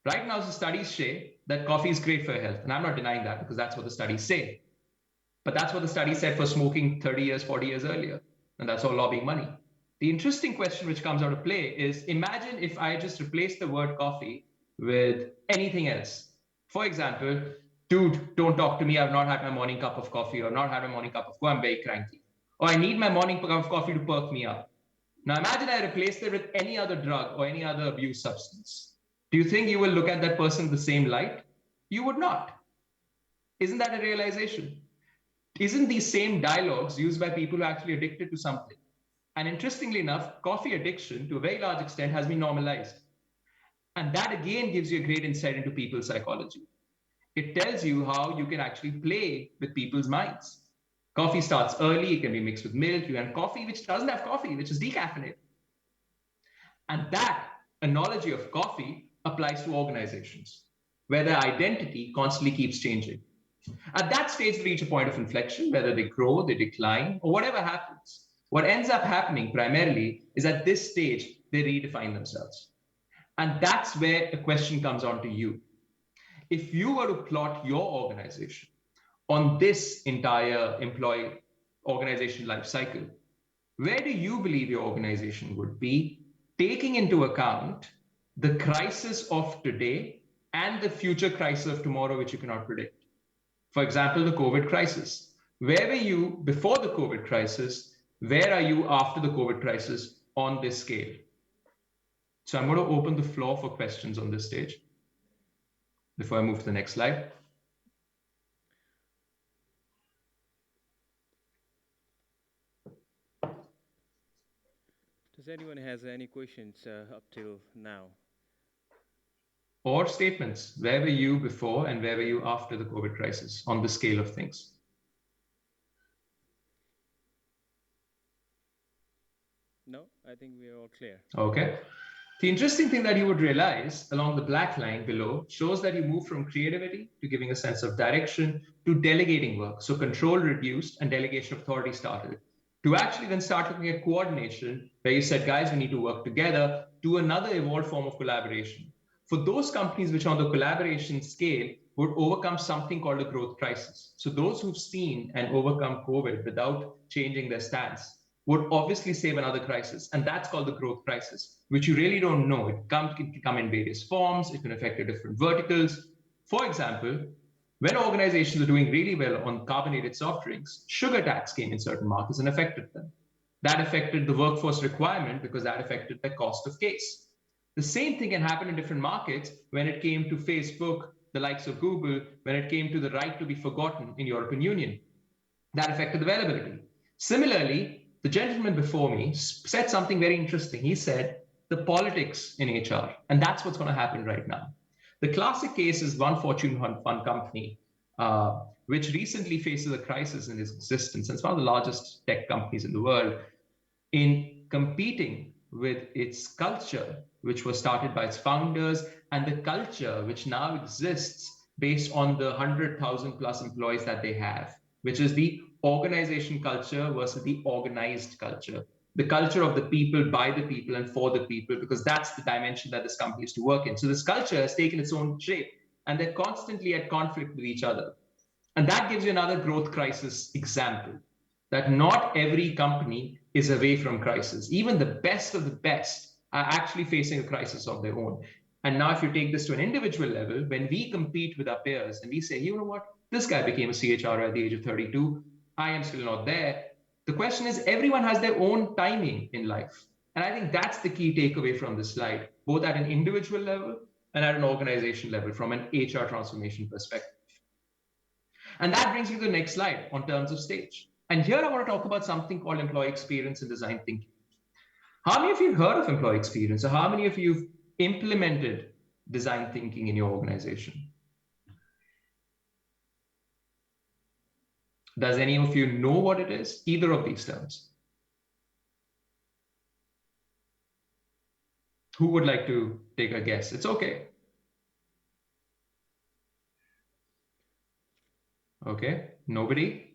Right now, the studies say that coffee is great for your health. And I'm not denying that because that's what the studies say. But that's what the study said for smoking 30 years, 40 years earlier. And that's all lobbying money. The interesting question which comes out of play is, imagine if I just replaced the word coffee with anything else. For example, dude, don't talk to me. I've not had my morning cup of coffee, or not had my morning cup of coffee. I'm very cranky. Or I need my morning cup of coffee to perk me up. Now imagine I replaced it with any other drug or any other abuse substance. Do you think you will look at that person in the same light? You would not. Isn't that a realization? Isn't these same dialogues used by people who are actually addicted to something? And interestingly enough, coffee addiction to a very large extent has been normalized. And that again gives you a great insight into people's psychology. It tells you how you can actually play with people's minds. Coffee starts early, it can be mixed with milk. You have coffee which doesn't have coffee, which is decaffeinated. And that analogy of coffee applies to organizations, where their identity constantly keeps changing. At that stage, they reach a point of inflection, whether they grow, they decline, or whatever happens. What ends up happening primarily is at this stage, they redefine themselves. And that's where the question comes on to you. If you were to plot your organization on this entire employee organization life cycle, where do you believe your organization would be, taking into account the crisis of today and the future crisis of tomorrow, which you cannot predict? For example, the COVID crisis. Where were you before the COVID crisis? Where are you after the COVID crisis on this scale? So I'm going to open the floor for questions on this stage before I move to the next slide. Does anyone has any questions up till now? Or statements. Where were you before and where were you after the COVID crisis on the scale of things? No, I think we are all clear. Okay. The interesting thing that you would realize along the black line below shows that you move from creativity to giving a sense of direction to delegating work. So control reduced and delegation of authority started. To actually then start looking at coordination, where you said, guys, we need to work together, to another evolved form of collaboration. For those companies which on the collaboration scale would overcome something called a growth crisis. So those who've seen and overcome COVID without changing their stance would obviously save another crisis. And that's called the growth crisis, which you really don't know. It can come in various forms. It can affect your different verticals. For example, when organizations are doing really well on carbonated soft drinks, sugar tax came in certain markets and affected them. That affected the workforce requirement because that affected the cost of case. The same thing can happen in different markets when it came to Facebook, the likes of Google, when it came to the right to be forgotten in European Union. That affected availability. Similarly, the gentleman before me said something very interesting. He said, the politics in HR, and that's what's going to happen right now. The classic case is one Fortune 1 company, which recently faces a crisis in its existence. And it's one of the largest tech companies in the world. In competing with its culture, which was started by its founders, and the culture which now exists based on the 100,000 plus employees that they have, which is the organization culture versus the organized culture. the culture of the people, by the people, and for the people, because that's the dimension that this company is to work in. So this culture has taken its own shape, and they're constantly at conflict with each other. And that gives you another growth crisis example, that not every company is away from crisis. Even the best of the best are actually facing a crisis of their own. And now if you take this to an individual level, when we compete with our peers and we say, you know what, this guy became a CHRO at the age of 32, I am still not there. The question is, everyone has their own timing in life. And I think that's the key takeaway from this slide, both at an individual level and at an organization level from an HR transformation perspective. And that brings me to the next slide on terms of stage. And here I want to talk about something called employee experience and design thinking. How many of you have heard of employee experience, or how many of you have implemented design thinking in your organization? Does any of you know what it is? Either of these terms. Who would like to take a guess? It's okay. Okay, nobody?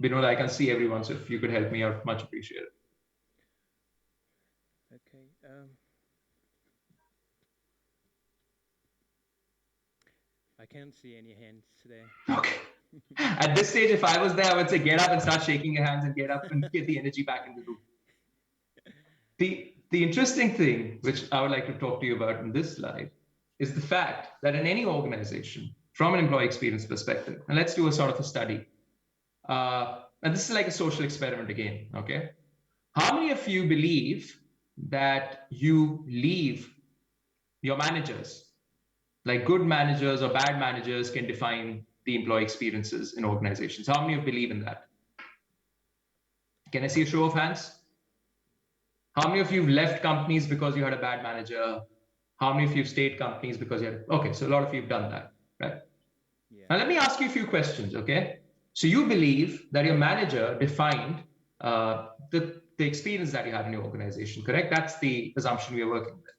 Binod, I can see everyone, so if you could help me out, much appreciated. Okay. I can't see any hands there. Okay. At this stage, if I was there, I would say get up and start shaking your hands and get up and get the energy back in the room. The interesting thing, which I would like to talk to you about in this slide, is the fact that in any organization, from an employee experience perspective, and let's do a sort of a study. And this is like a social experiment again, okay? How many of you believe that you leave your managers, like good managers or bad managers can define the employee experiences in organizations? How many of you believe in that? Can I see a show of hands? How many of you have left companies because you had a bad manager? How many of you have stayed companies because you had, okay, so a lot of you have done that, right? Yeah. Now let me ask you a few questions, okay? So you believe that your manager defined the experience that you had in your organization, correct? That's the assumption we are working with.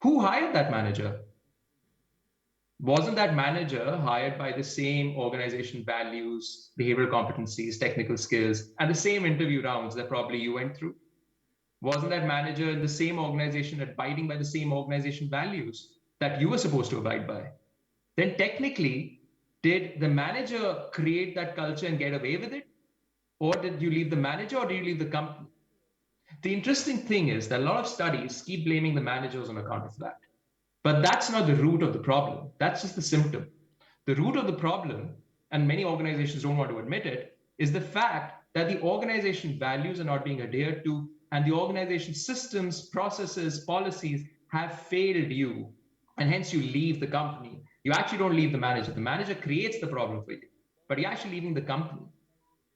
Who hired that manager? Wasn't that manager hired by the same organization values, behavioral competencies, technical skills, and the same interview rounds that probably you went through? Wasn't that manager in the same organization abiding by the same organization values that you were supposed to abide by? Then technically, did the manager create that culture and get away with it? Or did you leave the manager, or did you leave the company? The interesting thing is that a lot of studies keep blaming the managers on account of that. But that's not the root of the problem. That's just the symptom. The root of the problem, and many organizations don't want to admit it, is the fact that the organization values are not being adhered to, and the organization systems, processes, policies have failed you, and hence you leave the company. You actually don't leave the manager. The manager creates the problem for you, but you're actually leaving the company.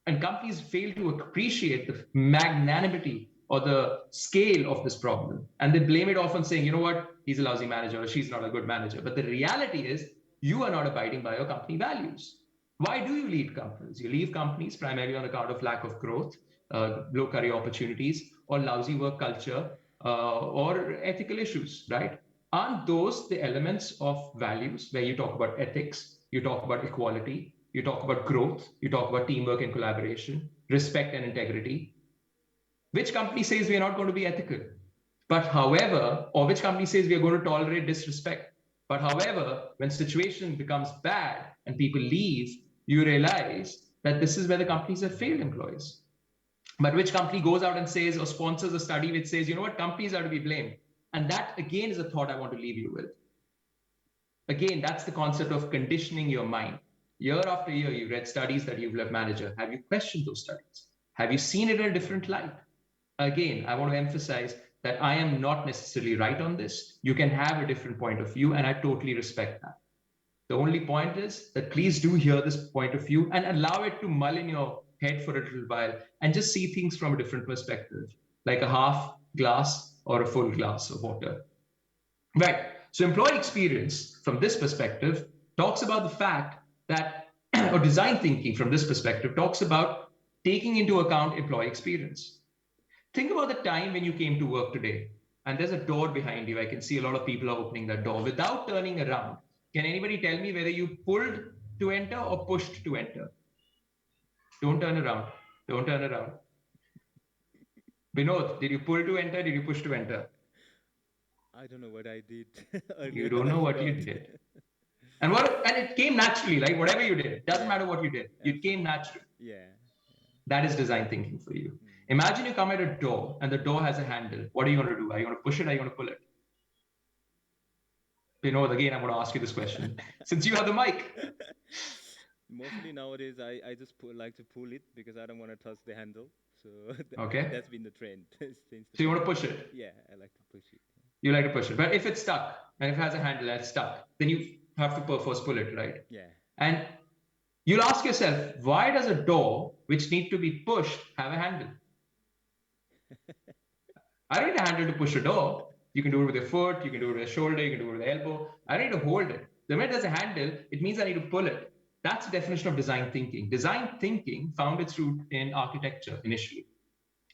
And companies fail to appreciate the magnanimity or the scale of this problem. And they blame it off on saying, you know what, he's a lousy manager or she's not a good manager. But the reality is you are not abiding by your company values. Why do you leave companies? You leave companies primarily on account of lack of growth, low career opportunities, or lousy work culture, or ethical issues, right? Aren't those the elements of values where you talk about ethics, you talk about equality, you talk about growth, you talk about teamwork and collaboration, respect and integrity? Which company says we are not going to be ethical? But however, or which company says we are going to tolerate disrespect? But however, when situation becomes bad and people leave, you realize that this is where the companies have failed employees. But which company goes out and says or sponsors a study which says, you know what, companies are to be blamed? And that again is a thought I want to leave you with. Again, that's the concept of conditioning your mind. Year after year, you read studies that you've left manager. Have you questioned those studies? Have you seen it in a different light? Again, I want to emphasize that I am not necessarily right on this. You can have a different point of view, and I totally respect that. The only point is that please do hear this point of view and allow it to mull in your head for a little while and just see things from a different perspective, like a half glass or a full glass of water. Right. So employee experience from this perspective talks about the fact that, or design thinking from this perspective talks about taking into account employee experience. Think about the time when you came to work today, and there's a door behind you. I can see a lot of people are opening that door without turning around. Can anybody tell me whether you pulled to enter or pushed to enter? Don't turn around. Don't turn around. Binod, did you pull to enter? Did you push to enter? I don't know what I did earlier. You don't know what you did. And it came naturally, like whatever you did, doesn't matter what you did, it came naturally. Yeah. That is design thinking for you. Imagine you come at a door and the door has a handle. What are you going to do? Are you going to push it? Are you going to pull it? Binod, again, I'm going to ask you this question. Since you have the mic. Mostly nowadays, I just like to pull it because I don't want to touch the handle. So that's been the trend. So you want to push it? Yeah, I like to push it. You like to push it. But if it's stuck, and if it has a handle and it's stuck, then you have to perforce pull it, right? Yeah. And you'll ask yourself, why does a door which need to be pushed have a handle? I don't need a handle to push a door. You can do it with your foot, you can do it with your shoulder, you can do it with your elbow. I don't need to hold it. The minute there's a handle, it means I need to pull it. That's the definition of design thinking. Design thinking found its root in architecture initially.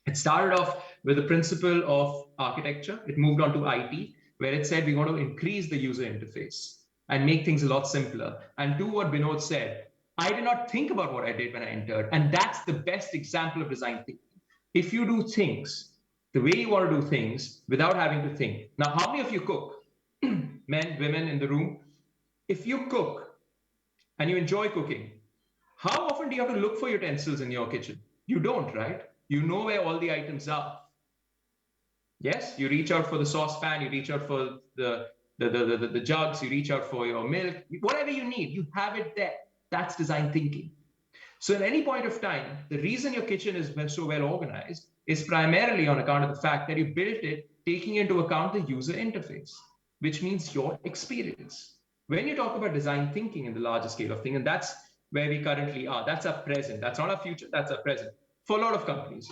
It started off with the principle of architecture. It moved on to IT, where it said we want to increase the user interface and make things a lot simpler and do what Binod said. I did not think about what I did when I entered. And that's the best example of design thinking. If you do things the way you want to do things without having to think. Now, how many of you cook? Men, women in the room. If you cook and you enjoy cooking, how often do you have to look for utensils in your kitchen? You don't, right? You know where all the items are. Yes, you reach out for the saucepan, you reach out for the jugs, you reach out for your milk, whatever you need, you have it there. That's design thinking. So at any point of time, the reason your kitchen is so well organized is primarily on account of the fact that you built it taking into account the user interface, which means your experience. When you talk about design thinking in the larger scale of things, and that's where we currently are, that's our present. That's not our future, that's our present. For a lot of companies,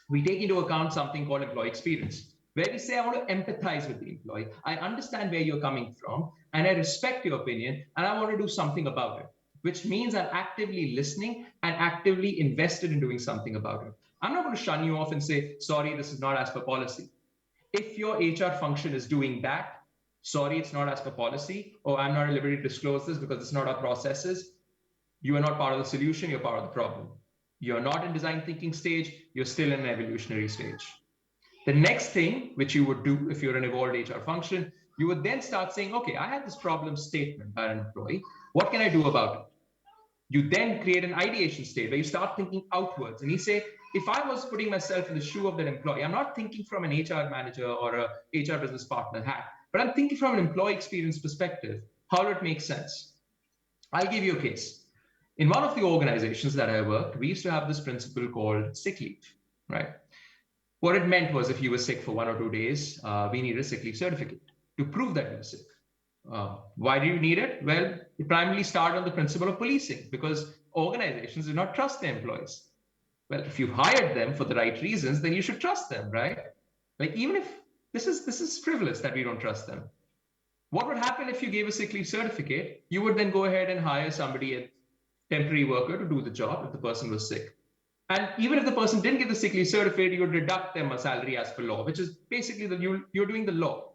we take into account something called employee experience, where we say, I want to empathize with the employee. I understand where you're coming from, and I respect your opinion, and I want to do something about it, which means I'm actively listening and actively invested in doing something about it. I'm not going to shun you off and say, sorry, this is not as per policy. If your HR function is doing that, sorry, it's not as per policy, or I'm not at liberty to disclose this because it's not our processes, you are not part of the solution, you're part of the problem. You're not in design thinking stage, you're still in an evolutionary stage. The next thing which you would do if you're an evolved HR function, you would then start saying, okay, I have this problem statement by an employee. What can I do about it? You then create an ideation state where you start thinking outwards. And you say, if I was putting myself in the shoe of that employee, I'm not thinking from an HR manager or a HR business partner hat, but I'm thinking from an employee experience perspective. How would it make sense? I'll give you a case. In one of the organizations that I worked, we used to have this principle called sick leave, right? What it meant was if you were sick for 1 or 2 days, we needed a sick leave certificate to prove that you were sick. Why do you need it? Well, it primarily started on the principle of policing because organizations do not trust their employees. Well, if you've hired them for the right reasons, then you should trust them, right? Like even if this is frivolous that we don't trust them. What would happen if you gave a sick leave certificate? You would then go ahead and hire somebody, a temporary worker, to do the job if the person was sick. And even if the person didn't get the sick leave certificate, you would deduct them a salary as per law, which is basically you're doing the law.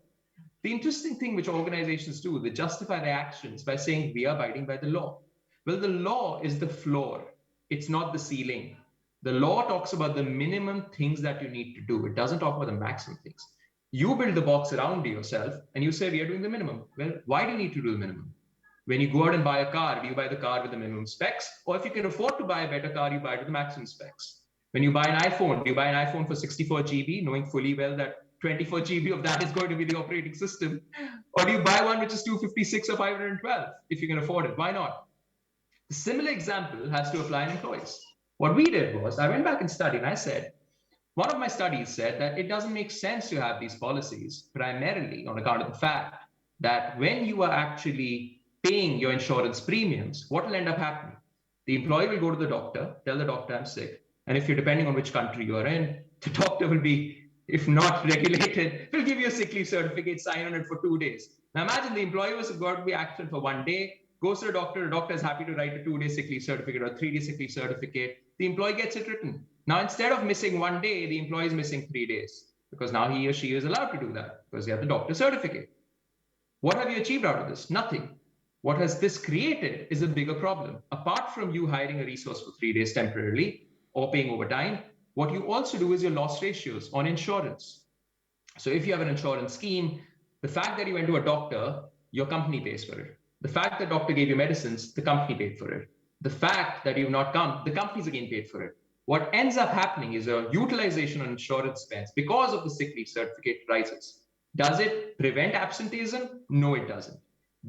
The interesting thing which organizations do, they justify their actions by saying we are abiding by the law. Well, the law is the floor. It's not the ceiling. The law talks about the minimum things that you need to do. It doesn't talk about the maximum things. You build the box around yourself and you say we are doing the minimum. Well, why do you need to do the minimum? When you go out and buy a car, do you buy the car with the minimum specs? Or if you can afford to buy a better car, you buy it with the maximum specs. When you buy an iPhone, do you buy an iPhone for 64 GB, knowing fully well that 24 GB of that is going to be the operating system? Or do you buy one which is 256 or 512 if you can afford it? Why not? The similar example has to apply in employees. What we did was I went back and studied and I said, one of my studies said that it doesn't make sense to have these policies primarily on account of the fact that when you are actually paying your insurance premiums, what will end up happening? The employee will go to the doctor, tell the doctor I'm sick. And if you're depending on which country you're in, the doctor will be, if not regulated, will give you a sick leave certificate, sign on it for 2 days. Now imagine the employee was got to be absent for 1 day, goes to the doctor is happy to write a 2-day sick leave certificate or 3-day sick leave certificate. The employee gets it written. Now, instead of missing 1 day, the employee is missing 3 days because now he or she is allowed to do that because they have the doctor certificate. What have you achieved out of this? Nothing. What has this created is a bigger problem. Apart from you hiring a resource for 3 days temporarily, or paying overtime. What you also do is your loss ratios on insurance. So if you have an insurance scheme, the fact that you went to a doctor, your company pays for it. The fact that doctor gave you medicines, the company paid for it. The fact that you've not come, the company's again paid for it. What ends up happening is a utilization on insurance spends because of the sick leave certificate rises. Does it prevent absenteeism? No, it doesn't.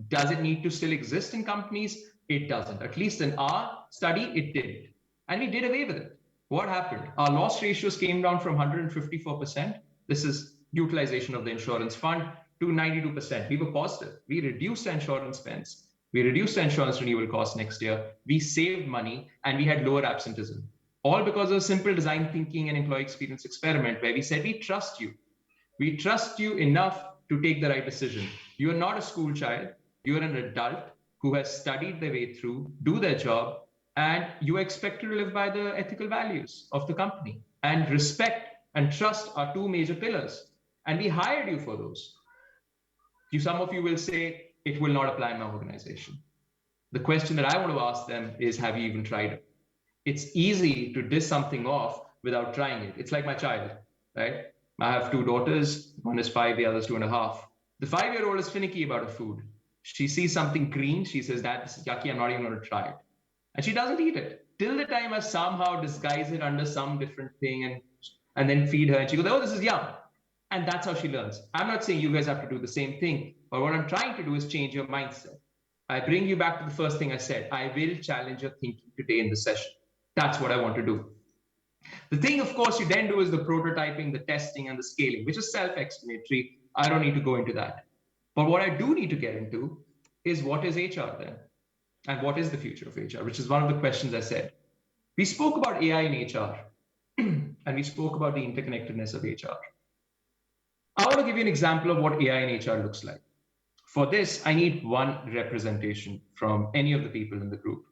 Does it need to still exist in companies? It doesn't. At least in our study, it didn't. And we did away with it. What happened? Our loss ratios came down from 154%. This is utilization of the insurance fund to 92%. We were positive. We reduced insurance spends. We reduced insurance renewal costs next year. We saved money and we had lower absenteeism. All because of a simple design thinking and employee experience experiment where we said, we trust you. We trust you enough to take the right decision. You are not a school child. You are an adult who has studied their way through, do their job, and you are expected to live by the ethical values of the company. And respect and trust are two major pillars. And we hired you for those. Some of you will say, it will not apply in my organization. The question that I want to ask them is, have you even tried it? It's easy to diss something off without trying it. It's like my child, right? I have two daughters. One is 5, the other is 2.5. The 5-year-old is finicky about her food. She sees something green. She says, Dad, this is yucky. I'm not even going to try it. And she doesn't eat it till the time I somehow disguise it under some different thing and then feed her. And she goes, oh, this is yum. And that's how she learns. I'm not saying you guys have to do the same thing, but what I'm trying to do is change your mindset. I bring you back to the first thing I said. I will challenge your thinking today in the session. That's what I want to do. The thing, of course, you then do is the prototyping, the testing, and the scaling, which is self-explanatory. I don't need to go into that. But what I do need to get into is what is HR then? And what is the future of HR, which is one of the questions I said. We spoke about AI in HR, and we spoke about the interconnectedness of HR. I want to give you an example of what AI in HR looks like. For this, I need one representation from any of the people in the group.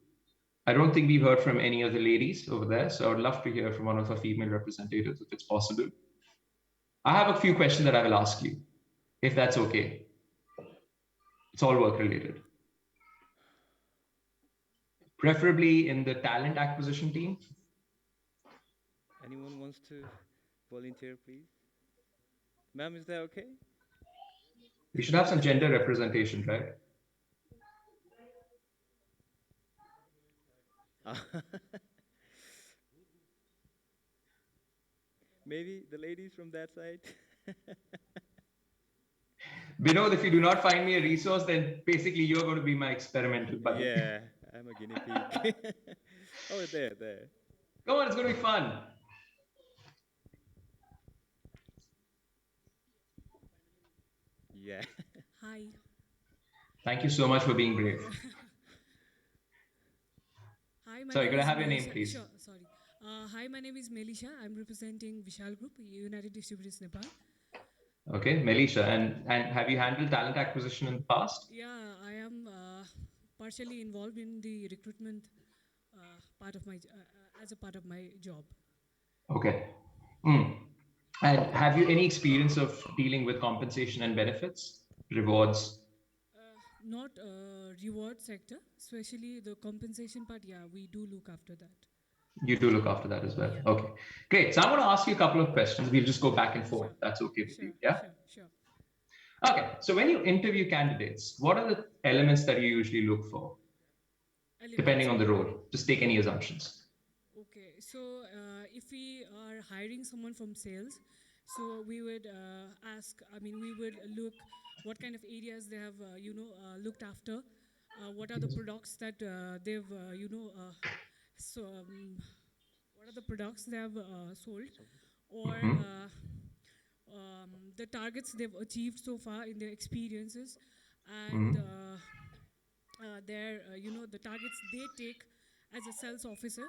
I don't think we've heard from any of the ladies over there, so I would love to hear from one of our female representatives if it's possible. I have a few questions that I will ask you, if that's okay. It's all work related. Preferably in the talent acquisition team. Anyone wants to volunteer, please? Ma'am, is that okay? We should have some gender representation, right? Maybe the ladies from that side. Binod, if you do not find me a resource, then basically you're going to be my experimental buddy. Yeah, I'm a guinea pig. Oh, there. Come on, it's going to be fun. Yeah. Hi. Thank you so much for being brave. Hi, my Sorry, name could I is have your name, Melisha. please? Sure, sorry. Hi, my name is Melisha. I'm representing Vishal Group, United Distributors, Nepal. Okay, Melisha, and have you handled talent acquisition in the past? Yeah, I am partially involved in the recruitment part of my as a part of my job. Okay. And have you any experience of dealing with compensation and benefits, rewards? Not reward sector, especially the compensation part. Yeah, we do look after that. You do look after that as well. Yeah. Okay, great. So I'm going to ask you a couple of questions. We'll just go back and forth. Sure. That's okay with Sure, you, yeah? Sure. Okay, so when you interview candidates, what are the elements that you usually look for, depending on the role? Just take any assumptions. Okay, so if we are hiring someone from sales, so we would we would look what kind of areas they have, looked after, what are the products that they've, what are the products they have sold, or the targets they've achieved so far in their experiences, and the targets they take as a sales officer.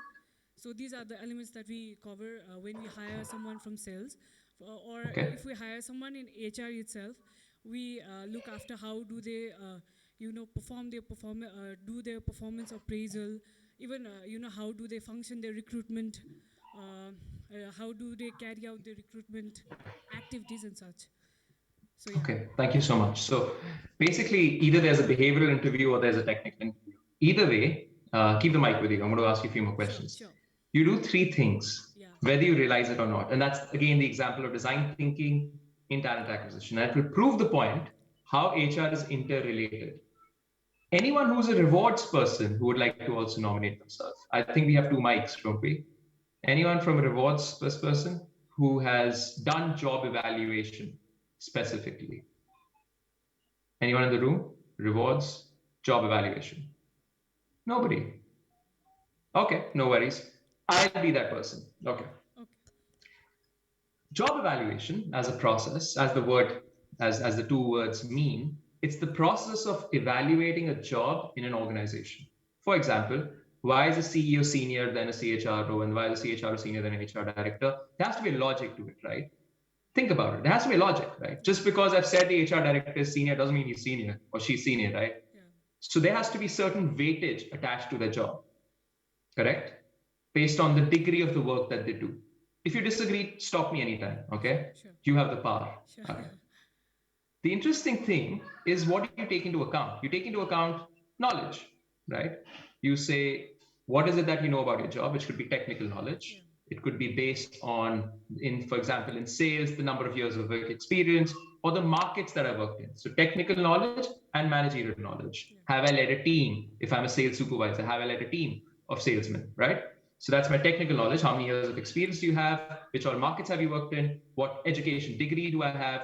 So these are the elements that we cover when we hire someone from sales, if we hire someone in HR itself, we look after how do they, do their performance appraisal, even how do they function their recruitment, how do they carry out their recruitment activities and such. So, yeah. Okay, thank you so much. So basically, either there's a behavioral interview or there's a technical interview. Either way, keep the mic with you. I'm going to ask you a few more questions. Sure. You do three things, Yeah. whether you realize it or not. And that's, again, the example of design thinking in talent acquisition. And it will prove the point how HR is interrelated. Anyone who's a rewards person who would like to also nominate themselves? I think we have two mics, don't we? Anyone from a rewards person who has done job evaluation specifically? Anyone in the room? Rewards, job evaluation. Nobody. Okay, no worries. I'll be that person. Okay. Okay. Job evaluation as a process, as the word, as the two words mean, it's the process of evaluating a job in an organization. For example, why is a CEO senior than a CHRO, and why is a CHRO senior than an HR director? There has to be a logic to it, right? Think about it. There has to be a logic, right? Just because I've said the HR director is senior doesn't mean he's senior or she's senior, right? Yeah. So there has to be certain weightage attached to their job, correct? Based on the degree of the work that they do. If you disagree, stop me anytime, okay? Sure. You have the power. Sure. All right. The interesting thing is what you take into account. You take into account knowledge, right? You say, what is it that you know about your job, which could be technical knowledge. Yeah. It could be based on, for example, in sales, the number of years of work experience, or the markets that I worked in. So technical knowledge and managerial knowledge. Yeah. Have I led a team? If I'm a sales supervisor, have I led a team of salesmen, right? So that's my technical knowledge. How many years of experience do you have? Which all markets have you worked in? What education degree do I have?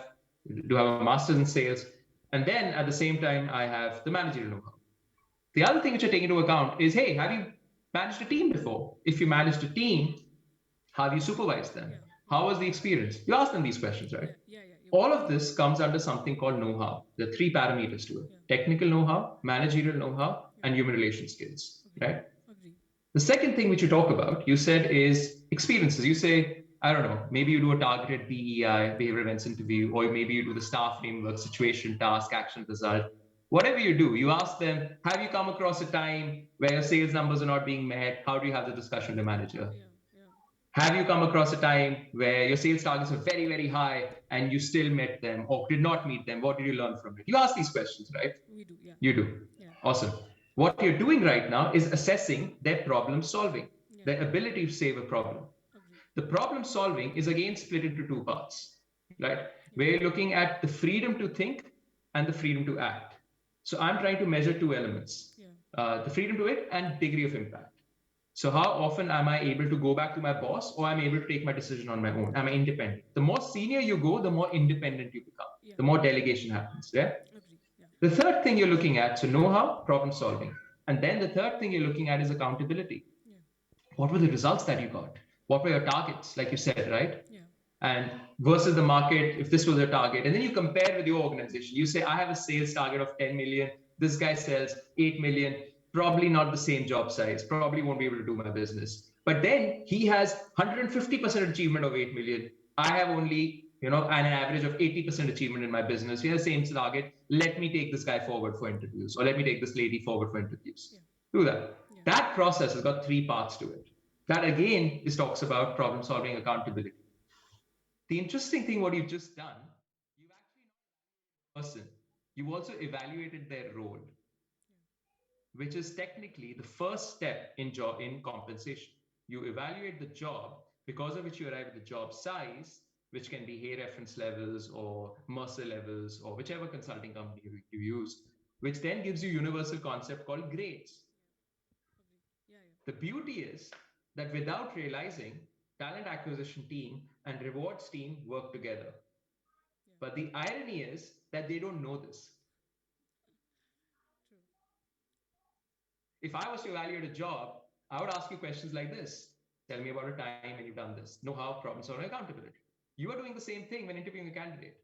Do I have a master's in sales? And then at the same time, I have the managerial know-how. The other thing which I take into account is, hey, have you managed a team before? If you managed a team, how have you supervised them? Yeah. How was the experience? You ask them these questions, right? Yeah. All of this comes under something called know-how. There are three parameters to it: Yeah. technical know-how, managerial know-how, and human relation skills, Agree. right? Agree. The second thing which you talk about, you said, is experiences. You say, I don't know, maybe you do a targeted BEI, behavioral events interview, or maybe you do the STAR framework, situation, task, action, result. Whatever you do, you ask them, have you come across a time where your sales numbers are not being met? How do you have the discussion with the manager? Yeah. Have you come across a time where your sales targets are very, very high and you still met them or did not meet them? What did you learn from it? You ask these questions, right? We do. Yeah. You do. Yeah. Awesome. What you're doing right now is assessing their problem solving, Yeah. their ability to save a problem. Agree. The problem solving is again split into two parts, right? Where you're looking at the freedom to think and the freedom to act. So I'm trying to measure two elements, the freedom to it and degree of impact. So how often am I able to go back to my boss, or am I able to take my decision on my own? Am I independent? The more senior you go, the more independent you become, the more delegation happens, yeah? Agree. Yeah. The third thing you're looking at, so know-how, problem solving. And then the third thing you're looking at is accountability. Yeah. What were the results that you got? What were your targets, like you said, right? Yeah. And versus the market, if this was your target, and then you compare with your organization. You say, I have a sales target of 10 million. This guy sells 8 million. Probably not the same job size. Probably won't be able to do my business. But then he has 150% achievement of 8 million. I have only, an average of 80% achievement in my business. He has the same target. Let me take this guy forward for interviews, or let me take this lady forward for interviews. Yeah. Do that. Yeah. That process has got three parts to it. That again talks about problem solving, accountability. The interesting thing, what you've just done, you've actually not person. You've also evaluated their role, which is technically the first step in compensation. You evaluate the job, because of which you arrive at the job size, which can be Hay reference levels or Mercer levels or whichever consulting company you use, which then gives you universal concept called grades. Yeah. The beauty is that without realizing, talent acquisition team and rewards team work together. But the irony is that they don't know this. True. If I was to evaluate a job, I would ask you questions like this. Tell me about a time when you've done this. Know-how, problem solving, accountability. You are doing the same thing when interviewing a candidate.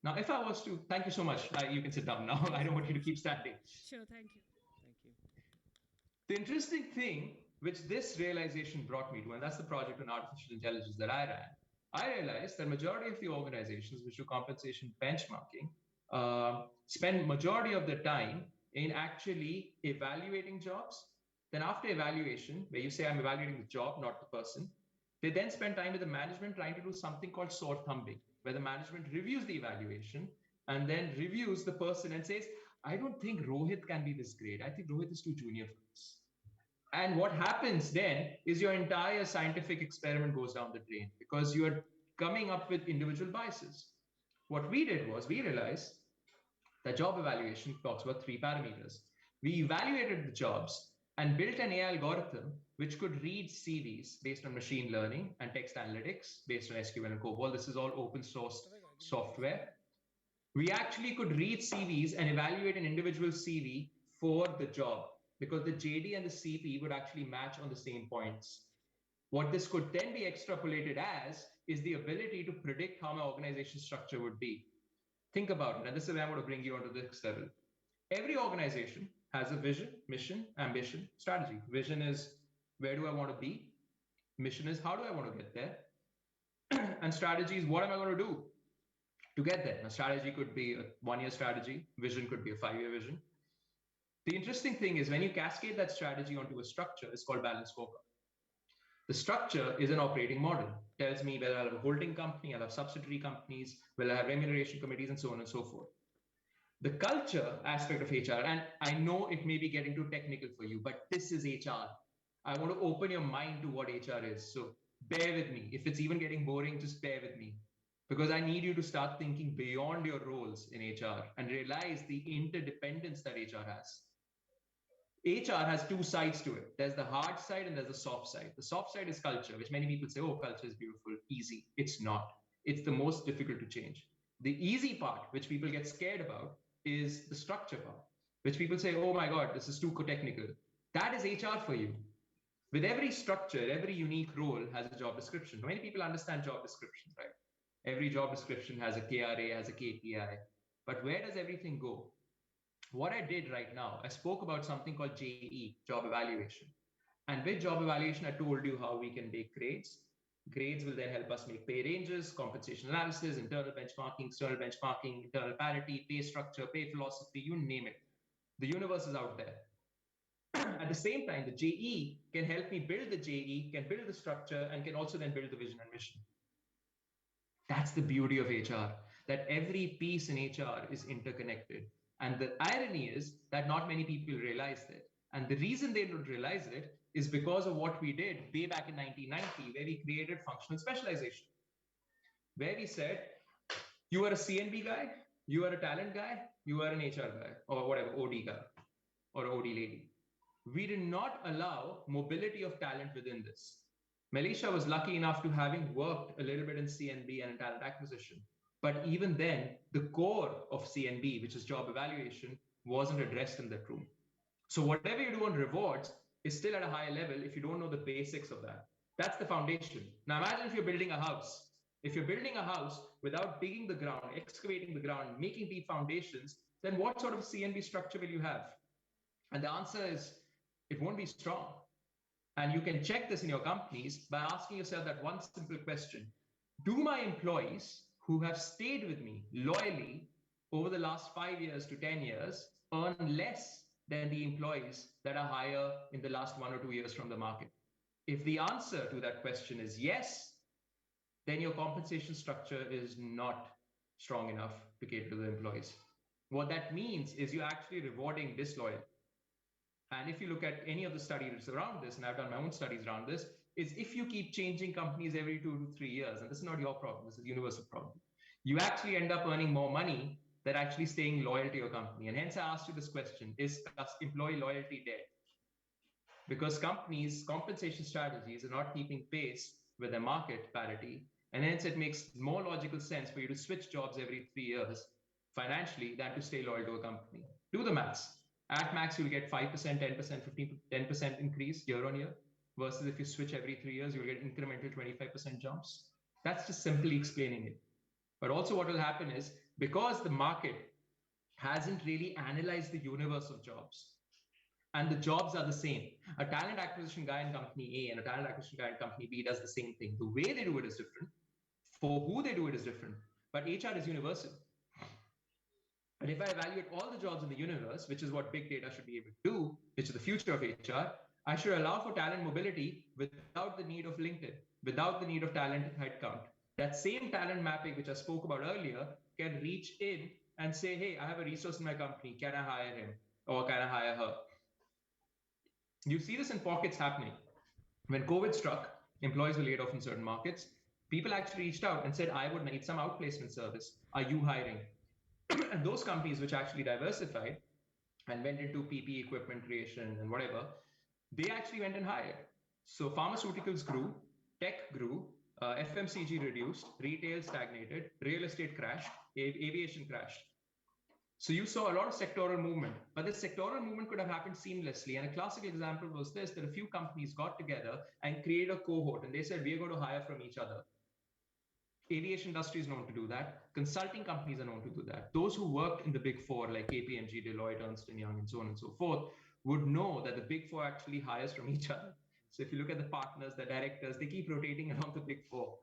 Now, if I was to, thank you so much. You can sit down now. I don't want you to keep standing. Sure. Thank you. Thank you. The interesting thing which this realization brought me to, and that's the project on artificial intelligence that I ran, I realized that majority of the organizations which do compensation benchmarking spend majority of their time in actually evaluating jobs. Then after evaluation, where you say I'm evaluating the job, not the person, they then spend time with the management trying to do something called sword thumbing, where the management reviews the evaluation and then reviews the person and says, I don't think Rohit can be this great. I think Rohit is too junior for this. And what happens then is your entire scientific experiment goes down the drain because you're coming up with individual biases. What we did was we realized that job evaluation talks about 3 parameters. We evaluated the jobs and built an AI algorithm which could read CVs based on machine learning and text analytics based on SQL and COBOL. This is all open source software. We actually could read CVs and evaluate an individual CV for the job because the JD and the CP would actually match on the same points. What this could then be extrapolated as is the ability to predict how my organization structure would be. Think about it, and this is where I'm going to bring you onto this level. Every organization has a vision, mission, ambition, strategy. Vision is where do I want to be? Mission is how do I want to get there? And strategy is what am I going to do to get there? A strategy could be a 1-year strategy, vision could be a 5-year vision. The interesting thing is when you cascade that strategy onto a structure, it's called balanced scorecard. The structure is an operating model. It tells me whether I'll have a holding company, I'll have subsidiary companies, whether I have remuneration committees, and so on and so forth. The culture aspect of HR, and I know it may be getting too technical for you, but this is HR. I want to open your mind to what HR is. So bear with me. If it's even getting boring, just bear with me. Because I need you to start thinking beyond your roles in HR and realize the interdependence that HR has. HR has 2 sides to it. There's the hard side and there's the soft side. The soft side is culture, which many people say, oh, culture is beautiful, easy. It's not. It's the most difficult to change. The easy part, which people get scared about, is the structure part, which people say, oh my God, this is too technical. That is HR for you. With every structure, every unique role has a job description. Many people understand job descriptions, right? Every job description has a KRA, has a KPI. But where does everything go? What I did right now, I spoke about something called JE, job evaluation. And with job evaluation, I told you how we can make grades. Grades will then help us make pay ranges, compensation analysis, internal benchmarking, external benchmarking, internal parity, pay structure, pay philosophy, you name it. The universe is out there. At the same time, the JE can help me build the JE, can build the structure, and can also then build the vision and mission. That's the beauty of HR, that every piece in HR is interconnected. And the irony is that not many people realize that. And the reason they don't realize it is because of what we did way back in 1990, where we created functional specialization, where we said, you are a CNB guy, you are a talent guy, you are an HR guy, or whatever, OD guy, or OD lady. We did not allow mobility of talent within this. Malaysia was lucky enough to having worked a little bit in CNB and in talent acquisition. But even then, the core of CNB, which is job evaluation, wasn't addressed in that room. So whatever you do on rewards is still at a higher level if you don't know the basics of that. That's the foundation. Now imagine if you're building a house. If you're building a house without digging the ground, excavating the ground, making deep foundations, then what sort of CNB structure will you have? And the answer is, it won't be strong. And you can check this in your companies by asking yourself that one simple question. Do my employees who have stayed with me loyally over the last 5 years to 10 years earn less than the employees that are higher in the last 1 or 2 years from the market? If the answer to that question is yes, then your compensation structure is not strong enough to cater to the employees. What that means is you're actually rewarding disloyalty. And if you look at any of the studies around this, and I've done my own studies around this, is if you keep changing companies every 2 to 3 years, and this is not your problem, this is a universal problem, you actually end up earning more money than actually staying loyal to your company. And hence I asked you this question, is employee loyalty dead? Because companies' compensation strategies are not keeping pace with their market parity, and hence it makes more logical sense for you to switch jobs every 3 years financially than to stay loyal to a company. Do the maths. At max, you'll get 5%, 10%, 15, 10% increase year on year, versus if you switch every 3 years, you'll get incremental 25% jumps. That's just simply explaining it. But also what will happen is, because the market hasn't really analyzed the universe of jobs, and the jobs are the same. A talent acquisition guy in company A and a talent acquisition guy in company B does the same thing. The way they do it is different. For who they do it is different. But HR is universal. And if I evaluate all the jobs in the universe, which is what big data should be able to do, which is the future of HR, I should allow for talent mobility without the need of LinkedIn, without the need of talent headcount. That same talent mapping, which I spoke about earlier, can reach in and say, hey, I have a resource in my company. Can I hire him? Or can I hire her? You see this in pockets happening. When COVID struck, employees were laid off in certain markets. People actually reached out and said, I would need some outplacement service. Are you hiring? And those companies which actually diversified and went into PPE equipment creation and whatever, they actually went and hired. So pharmaceuticals grew, tech grew, FMCG reduced, retail stagnated, real estate crashed, aviation crashed. So you saw a lot of sectoral movement, but this sectoral movement could have happened seamlessly. And a classic example was this, that a few companies got together and created a cohort and they said, we're going to hire from each other. Aviation industry is known to do that. Consulting companies are known to do that. Those who worked in the big four, like KPMG, Deloitte, Ernst & Young, and so on and so forth, would know that the big four actually hires from each other. So if you look at the partners, the directors, they keep rotating around the big four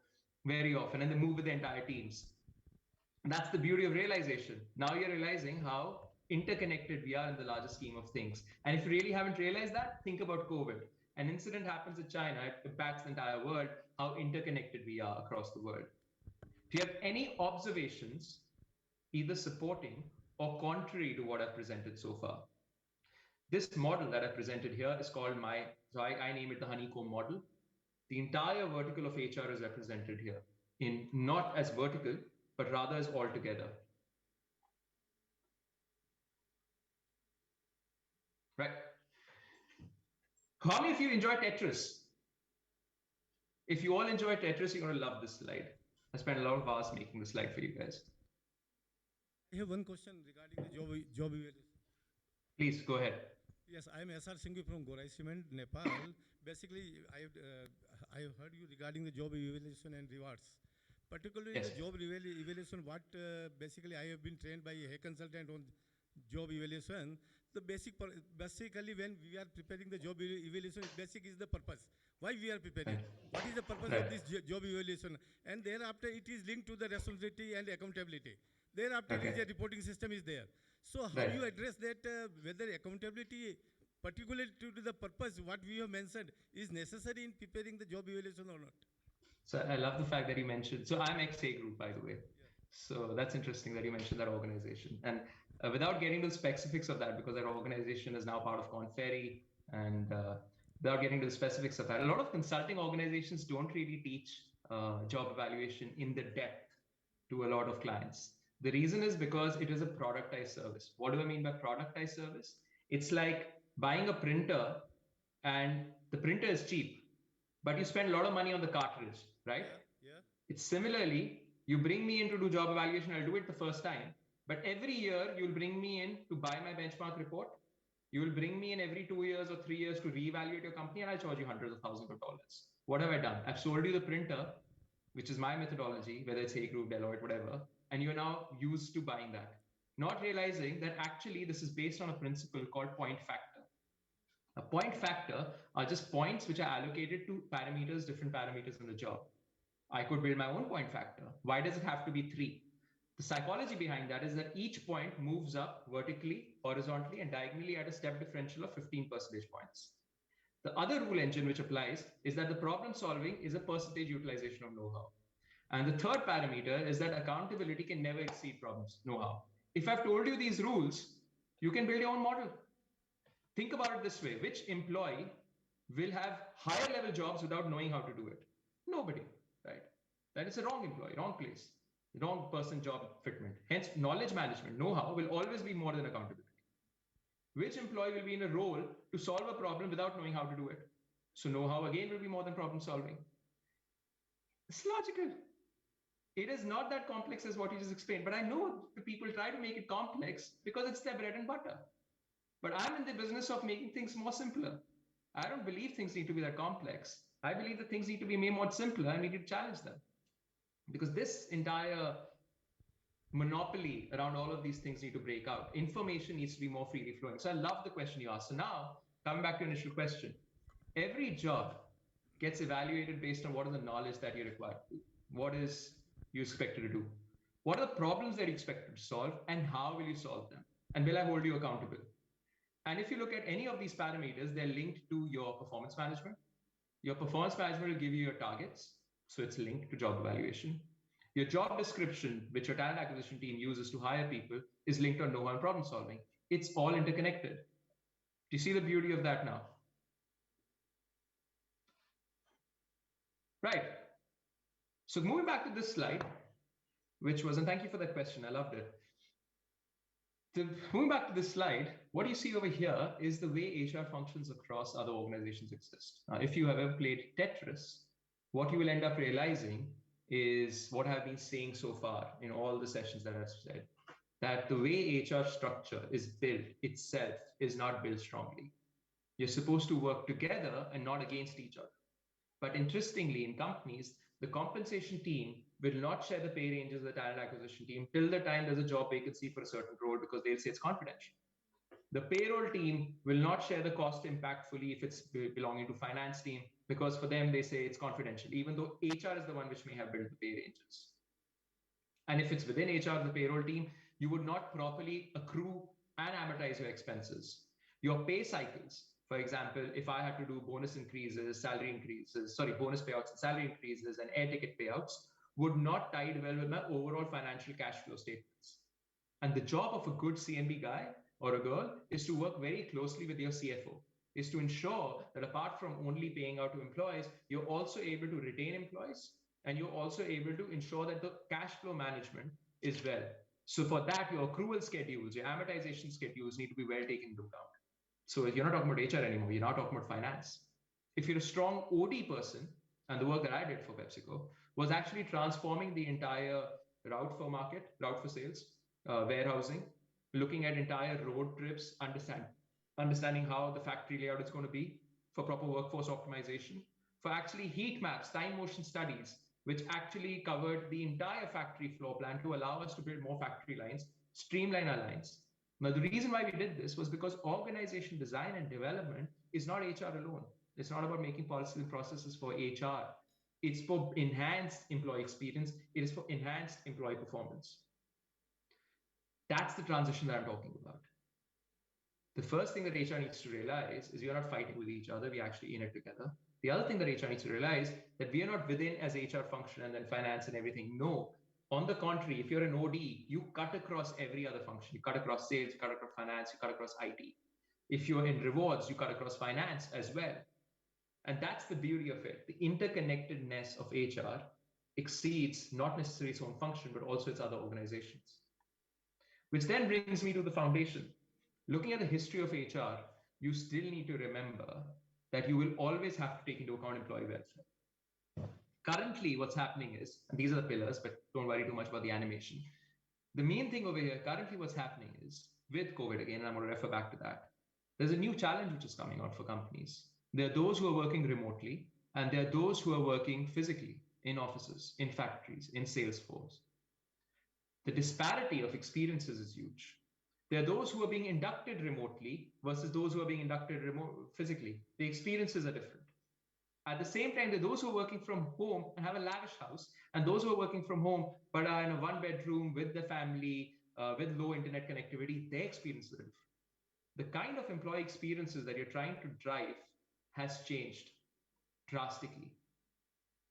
very often, and they move with the entire teams. And that's the beauty of realization. Now you're realizing how interconnected we are in the larger scheme of things. And if you really haven't realized that, think about COVID. An incident happens in China, it impacts the entire world, how interconnected we are across the world. Do you have any observations, either supporting or contrary to what I've presented so far? This model that I presented here is called I name it the honeycomb model. The entire vertical of HR is represented here, in not as vertical, but rather as all together. Right? How many of you enjoy Tetris? If you all enjoy Tetris, you're going to love this slide. I spent a lot of hours making this slide for you guys. I have one question regarding the job evaluation. Please go ahead. Yes, I am SR Singh from Gorai Cement, Nepal. Basically, I have heard you regarding the job evaluation and rewards. Particularly Yes. the job evaluation, what basically I have been trained by a consultant on job evaluation. The basically when we are preparing the job evaluation, basic is the purpose. Why we are preparing? Right. What is the purpose Right. of this job evaluation? And thereafter it is linked to the responsibility and accountability. Thereafter Okay. is a reporting system is there. So how Right. you address that, whether accountability, particularly to the purpose, what we have mentioned, is necessary in preparing the job evaluation or not? So I love the fact that you mentioned, so I'm ex-A group, by the way. Yeah. So that's interesting that you mentioned that organization. And without getting to the specifics of that, because that organization is now part of Korn Ferry, and without getting to the specifics of that, a lot of consulting organizations don't really teach job evaluation in the depth to a lot of clients. The reason is because it is a productized service. What do I mean by productized service? It's like buying a printer and the printer is cheap, but you spend a lot of money on the cartridge, right? Yeah, yeah. It's similarly, you bring me in to do job evaluation, I'll do it the first time, but every year you'll bring me in to buy my benchmark report. You will bring me in every 2 years or 3 years to reevaluate your company, and I'll charge you hundreds of thousands of dollars. What have I done? I've sold you the printer, which is my methodology, whether it's A Group, Deloitte, whatever, and you're now used to buying that. Not realizing that actually this is based on a principle called point factor. A point factor are just points which are allocated to parameters, different parameters in the job. I could build my own point factor. Why does it have to be 3? The psychology behind that is that each point moves up vertically, horizontally, and diagonally at a step differential of 15 percentage points. The other rule engine which applies is that the problem solving is a percentage utilization of know-how. And the third parameter is that accountability can never exceed problems know-how. If I've told you these rules, you can build your own model. Think about it this way: which employee will have higher level jobs without knowing how to do it? Nobody, right? That is a wrong employee, wrong place, wrong person job fitment. Hence, knowledge management, know-how will always be more than accountability. Which employee will be in a role to solve a problem without knowing how to do it? So know-how again will be more than problem solving. It's logical. It is not that complex as what you just explained, but I know the people try to make it complex because it's their bread and butter. But I'm in the business of making things more simpler. I don't believe things need to be that complex. I believe that things need to be made more simpler and we need to challenge them. Because this entire monopoly around all of these things need to break out. Information needs to be more freely flowing. So I love the question you asked. So now, coming back to your initial question, every job gets evaluated based on what is the knowledge that you're required to do. What is you expected to do? What are the problems that you expected to solve, and how will you solve them? And will I hold you accountable? And if you look at any of these parameters, they're linked to your performance management. Your performance management will give you your targets, so it's linked to job evaluation. Your job description, which your talent acquisition team uses to hire people, is linked on know-how and problem solving. It's all interconnected. Do you see the beauty of that now? Right. So moving back to this slide, which was, and thank you for that question, I loved it. Moving back to this slide, what you see over here is the way HR functions across other organizations exist. Now, if you have ever played Tetris, what you will end up realizing is what I've been saying so far in all the sessions that I've said, that the way HR structure is built itself is not built strongly. You're supposed to work together and not against each other. But interestingly, in companies, the compensation team will not share the pay ranges of the talent acquisition team till the time there's a job vacancy for a certain role because they'll say it's confidential. The payroll team will not share the cost impact fully if it's belonging to finance team because for them they say it's confidential, even though HR is the one which may have built the pay ranges. And if it's within HR, the payroll team, you would not properly accrue and amortize your expenses. Your pay cycles, for example, if I had to do bonus increases, bonus payouts and salary increases and air ticket payouts, would not tide well with my overall financial cash flow statements. And the job of a good CNB guy or a girl is to work very closely with your CFO, is to ensure that apart from only paying out to employees, you're also able to retain employees and you're also able to ensure that the cash flow management is well. So for that, your accrual schedules, your amortization schedules need to be well taken into account. So you're not talking about HR anymore, you're now talking about finance. If you're a strong OD person, and the work that I did for PepsiCo was actually transforming the entire route for sales, warehousing, looking at entire road trips, understanding how the factory layout is going to be for proper workforce optimization, for actually heat maps, time motion studies, which actually covered the entire factory floor plan to allow us to build more factory lines, streamline our lines. Now, the reason why we did this was because organization design and development is not HR alone. It's not about making policies and processes for HR. It's for enhanced employee experience. It is for enhanced employee performance. That's the transition that I'm talking about. The first thing that HR needs to realize is we are not fighting with each other. We're actually in it together. The other thing that HR needs to realize that we are not within as HR function and then finance and everything. No, on the contrary, if you're an OD, you cut across every other function. You cut across sales, you cut across finance, you cut across IT. If you're in rewards, you cut across finance as well. And that's the beauty of it. The interconnectedness of HR exceeds not necessarily its own function, but also its other organizations. Which then brings me to the foundation. Looking at the history of HR, you still need to remember that you will always have to take into account employee welfare. Currently, what's happening is, and these are the pillars, but don't worry too much about the animation. The main thing over here, currently what's happening is, with COVID again, and I'm going to refer back to that, there's a new challenge which is coming out for companies. There are those who are working remotely, and there are those who are working physically in offices, in factories, in Salesforce. The disparity of experiences is huge. There are those who are being inducted remotely versus those who are being inducted physically. The experiences are different. At the same time, there are those who are working from home and have a lavish house, and those who are working from home but are in a one-bedroom with the family, with low internet connectivity, their experiences are different. The kind of employee experiences that you're trying to drive has changed drastically.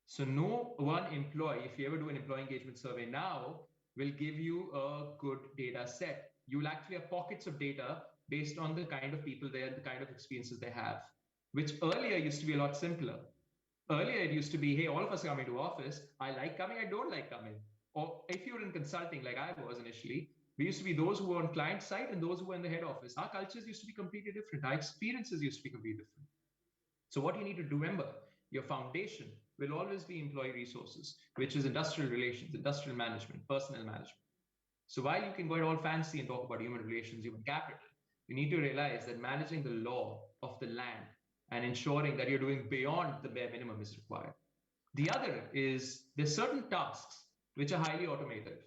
So no one employee, if you ever do an employee engagement survey now, will give you a good data set. You will actually have pockets of data based on the kind of people there, the kind of experiences they have, which earlier used to be a lot simpler. Earlier, it used to be, hey, all of us are coming to office. I like coming, I don't like coming. Or if you're in consulting, like I was initially, we used to be those who were on client side and those who were in the head office. Our cultures used to be completely different. Our experiences used to be completely different. So what you need to remember, your foundation will always be employee resources, which is industrial relations, industrial management, personnel management. So while you can go all fancy and talk about human relations, human capital, you need to realize that managing the law of the land and ensuring that you're doing beyond the bare minimum is required. The other is there's certain tasks which are highly automated.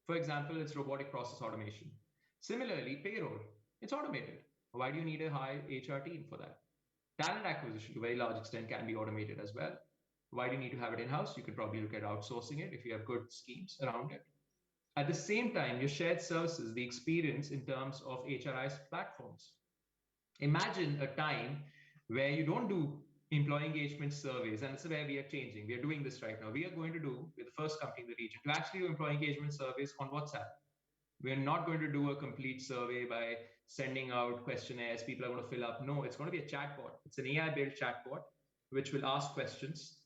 For example, it's robotic process automation. Similarly, payroll, it's automated. Why do you need a high HR team for that? Talent acquisition to a very large extent can be automated as well. Why do you need to have it in-house? You could probably look at outsourcing it if you have good schemes around it. At the same time, your shared services, the experience in terms of HRIS platforms. Imagine a time where you don't do employee engagement surveys, and it's where we are changing. We are doing this right now. We are going to do, with the first company in the region, to actually do employee engagement surveys on WhatsApp. We're not going to do a complete survey by sending out questionnaires people are going to fill up. No, it's going to be a chatbot. It's an AI-built chatbot which will ask questions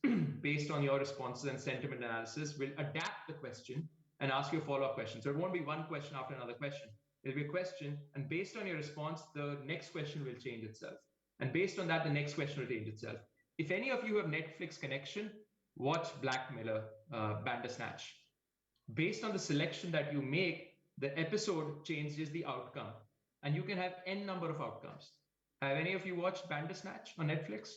based on your responses and sentiment analysis, will adapt the question and ask you a follow-up question. So it won't be one question after another question. It'll be a question, and based on your response, the next question will change itself. And based on that, the next question will change itself. If any of you have Netflix connection, watch Black Mirror, Bandersnatch. Based on the selection that you make, the episode changes the outcome. And you can have n number of outcomes. Have any of you watched Bandersnatch on Netflix?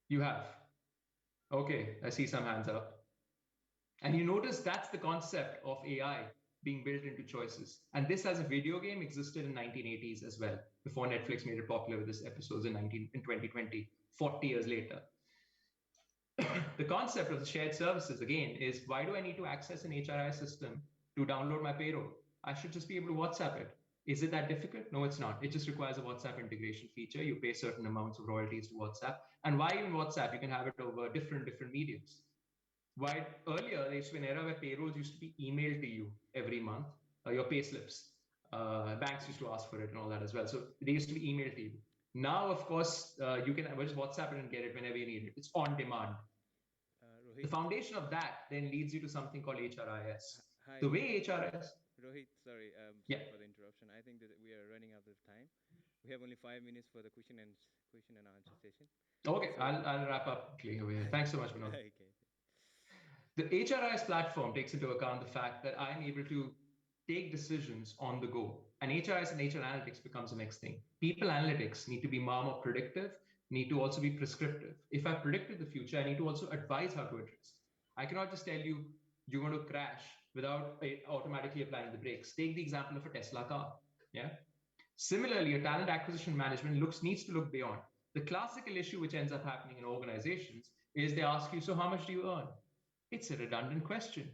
You have. Okay, I see some hands up. And you notice that's the concept of AI being built into choices. And this as a video game existed in 1980s as well, before Netflix made it popular with this episodes in 2020, 40 years later. The concept of the shared services, again, is why do I need to access an HRI system to download my payroll? I should just be able to WhatsApp it. Is it that difficult? No, it's not. It just requires a WhatsApp integration feature. You pay certain amounts of royalties to WhatsApp. And why even WhatsApp? You can have it over different mediums. Why earlier, there used to be an era where payrolls used to be emailed to you every month, your pay slips. Banks used to ask for it and all that as well. So they used to be emailed to you. Now, of course, you can just WhatsApp it and get it whenever you need it. It's on demand. The foundation of that then leads you to something called HRIS. Hi. The way HRIS... Rohit, sorry for the interruption. I think that we are running out of time. We have only 5 minutes for the question and answer session. Okay, so, I'll wrap up quickly over here. Thanks so much, Binod. Okay. The HRIS platform takes into account the fact that I'm able to take decisions on the go. And HRIS and HR analytics becomes the next thing. People analytics need to be more predictive, need to also be prescriptive. If I've predicted the future, I need to also advise how to address it. I cannot just tell you, you're going to crash without automatically applying the brakes. Take the example of a Tesla car. Yeah. Similarly, a talent acquisition management needs to look beyond. The classical issue which ends up happening in organizations is they ask you, so how much do you earn? It's a redundant question.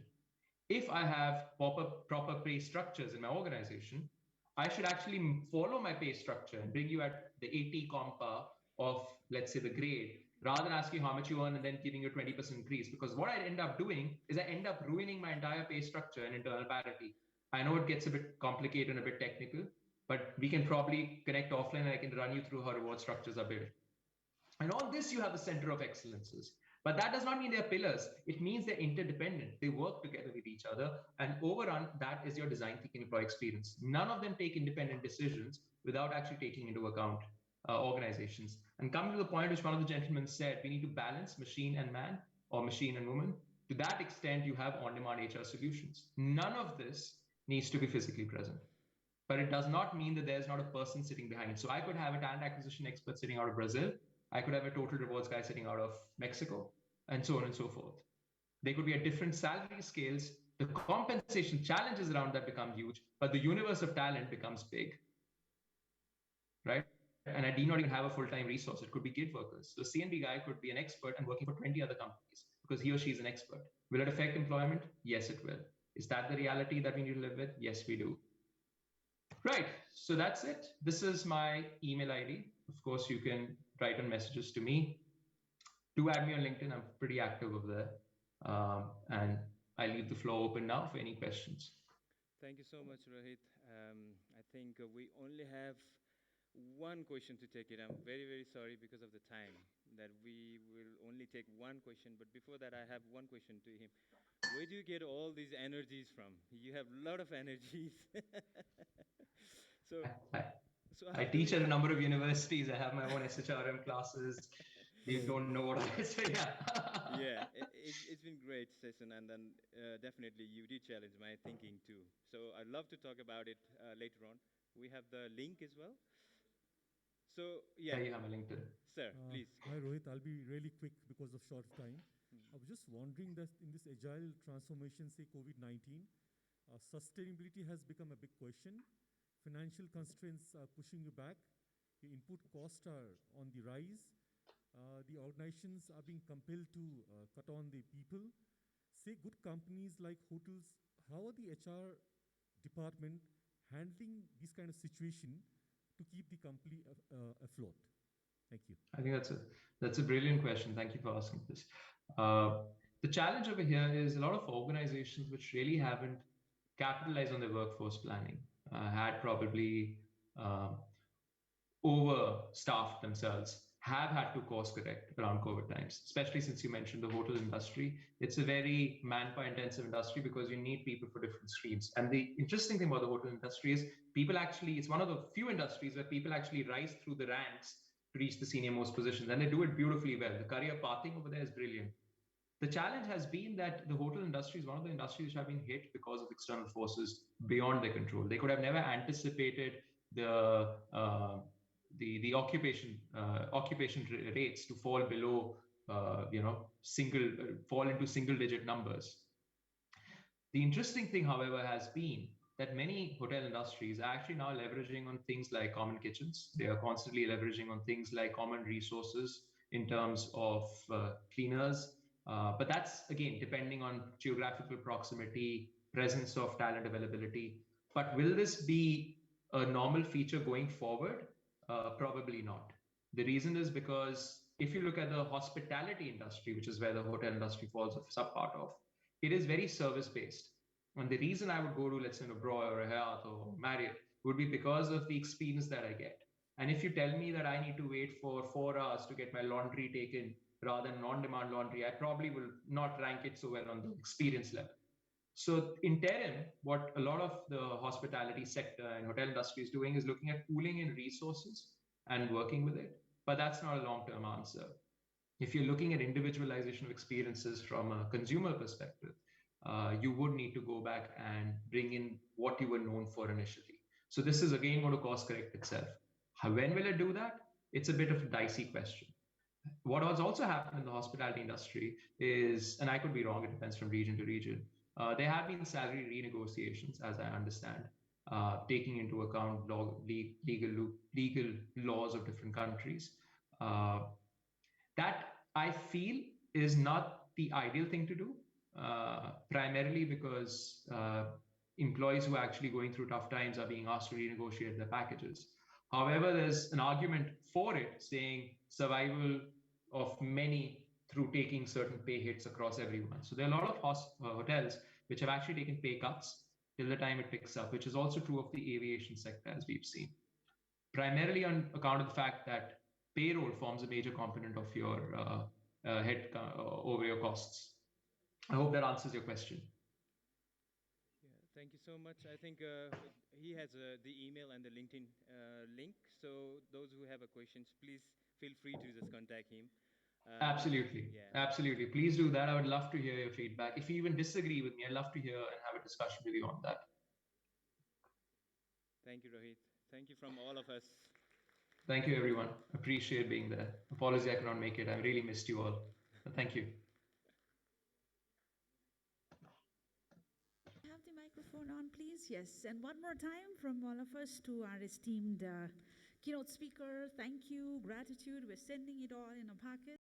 If I have proper pay structures in my organization, I should actually follow my pay structure and bring you at the 80 compa of, let's say, the grade, rather than asking how much you earn and then giving you a 20% increase. Because what I end up doing is I end up ruining my entire pay structure and internal parity. I know it gets a bit complicated and a bit technical, but we can probably connect offline and I can run you through how reward structures are built. And all this, you have the center of excellences. But that does not mean they're pillars. It means they're interdependent. They work together with each other. And overrun, that is your design thinking employee experience. None of them take independent decisions without actually taking into account organizations. And coming to the point which one of the gentlemen said, we need to balance machine and man, or machine and woman. To that extent, you have on-demand HR solutions. None of this needs to be physically present. But it does not mean that there's not a person sitting behind it. So I could have a talent acquisition expert sitting out of Brazil. I could have a total rewards guy sitting out of Mexico, and so on and so forth. They could be at different salary scales. The compensation challenges around that become huge, but the universe of talent becomes big, right? And I do not even have a full-time resource. It could be gig workers. So CNB guy could be an expert and working for 20 other companies because he or she is an expert. Will it affect employment? Yes, it will. Is that the reality that we need to live with? Yes, we do. Right, so that's it. This is my email ID. Of course, you can write on messages to me. Do add me on LinkedIn. I'm pretty active over there. And I leave the floor open now for any questions. Thank you so much, Rohit. I think we only have one question to take it. I'm very, very sorry because of the time that we will only take one question. But before that, I have one question to him. Where do you get all these energies from? You have a lot of energies. I teach at a number of universities. I have my own SHRM classes. You don't know what I say. Yeah, it's been great session, and then definitely you did challenge my thinking too. So I'd love to talk about it later on. We have the link as well. So yeah, you have a link to it. Sir, please. Hi Rohit, I'll be really quick because of short time. I was just wondering that in this agile transformation, say COVID-19, sustainability has become a big question. Financial constraints are pushing you back. Your input costs are on the rise. The organizations are being compelled to cut on the people. Say good companies like hotels, how are the HR department handling this kind of situation to keep the company afloat? Thank you. I think that's a brilliant question. Thank you for asking this. The challenge over here is a lot of organizations which really haven't capitalized on their workforce planning, had probably overstaffed themselves have had to course correct around COVID times, especially since you mentioned the hotel industry. It's a very manpower intensive industry because you need people for different streams. And the interesting thing about the hotel industry is people actually, it's one of the few industries where people actually rise through the ranks to reach the senior most positions, and they do it beautifully well. The career pathing over there is brilliant. The challenge has been that the hotel industry is one of the industries which have been hit because of external forces beyond their control. They could have never anticipated the occupation rates to fall below fall into single digit numbers. The interesting thing, however, has been that many hotel industries are actually now leveraging on things like common kitchens. They are constantly leveraging on things like common resources in terms of cleaners. But that's, again, depending on geographical proximity, presence of talent availability. But will this be a normal feature going forward? Probably not. The reason is because if you look at the hospitality industry, which is where the hotel industry falls a sub-part of, it is very service-based. And the reason I would go to, let's say, a Broy or a Hyatt or Marriott would be because of the experience that I get. And if you tell me that I need to wait for 4 hours to get my laundry taken rather than on-demand laundry, I probably will not rank it so well on the experience level. So interim, what a lot of the hospitality sector and hotel industry is doing is looking at pooling in resources and working with it. But that's not a long-term answer. If you're looking at individualization of experiences from a consumer perspective, you would need to go back and bring in what you were known for initially. So this is again going to course correct itself. When will it do that? It's a bit of a dicey question. What has also happened in the hospitality industry is, and I could be wrong, it depends from region to region, there have been salary renegotiations, as I understand, taking into account legal laws of different countries. That I feel is not the ideal thing to do, primarily because employees who are actually going through tough times are being asked to renegotiate their packages. However, there's an argument for it, saying survival of many through taking certain pay hits across everyone. So there are a lot of hotels which have actually taken pay cuts till the time it picks up, which is also true of the aviation sector, as we've seen. Primarily on account of the fact that payroll forms a major component of your head over your costs. I hope that answers your question. Yeah, thank you so much. I think he has the email and the LinkedIn link. So those who have questions, please feel free to just contact him. Absolutely. Yeah. Absolutely. Please do that. I would love to hear your feedback. If you even disagree with me, I'd love to hear and have a discussion with you on that. Thank you, Rohit. Thank you from all of us. Thank you, everyone. Appreciate being there. Apologies I could not make it. I really missed you all. But thank you. Have the microphone on, please? Yes. And one more time from all of us to our esteemed keynote speaker. Thank you, gratitude. We're sending it all in a packet.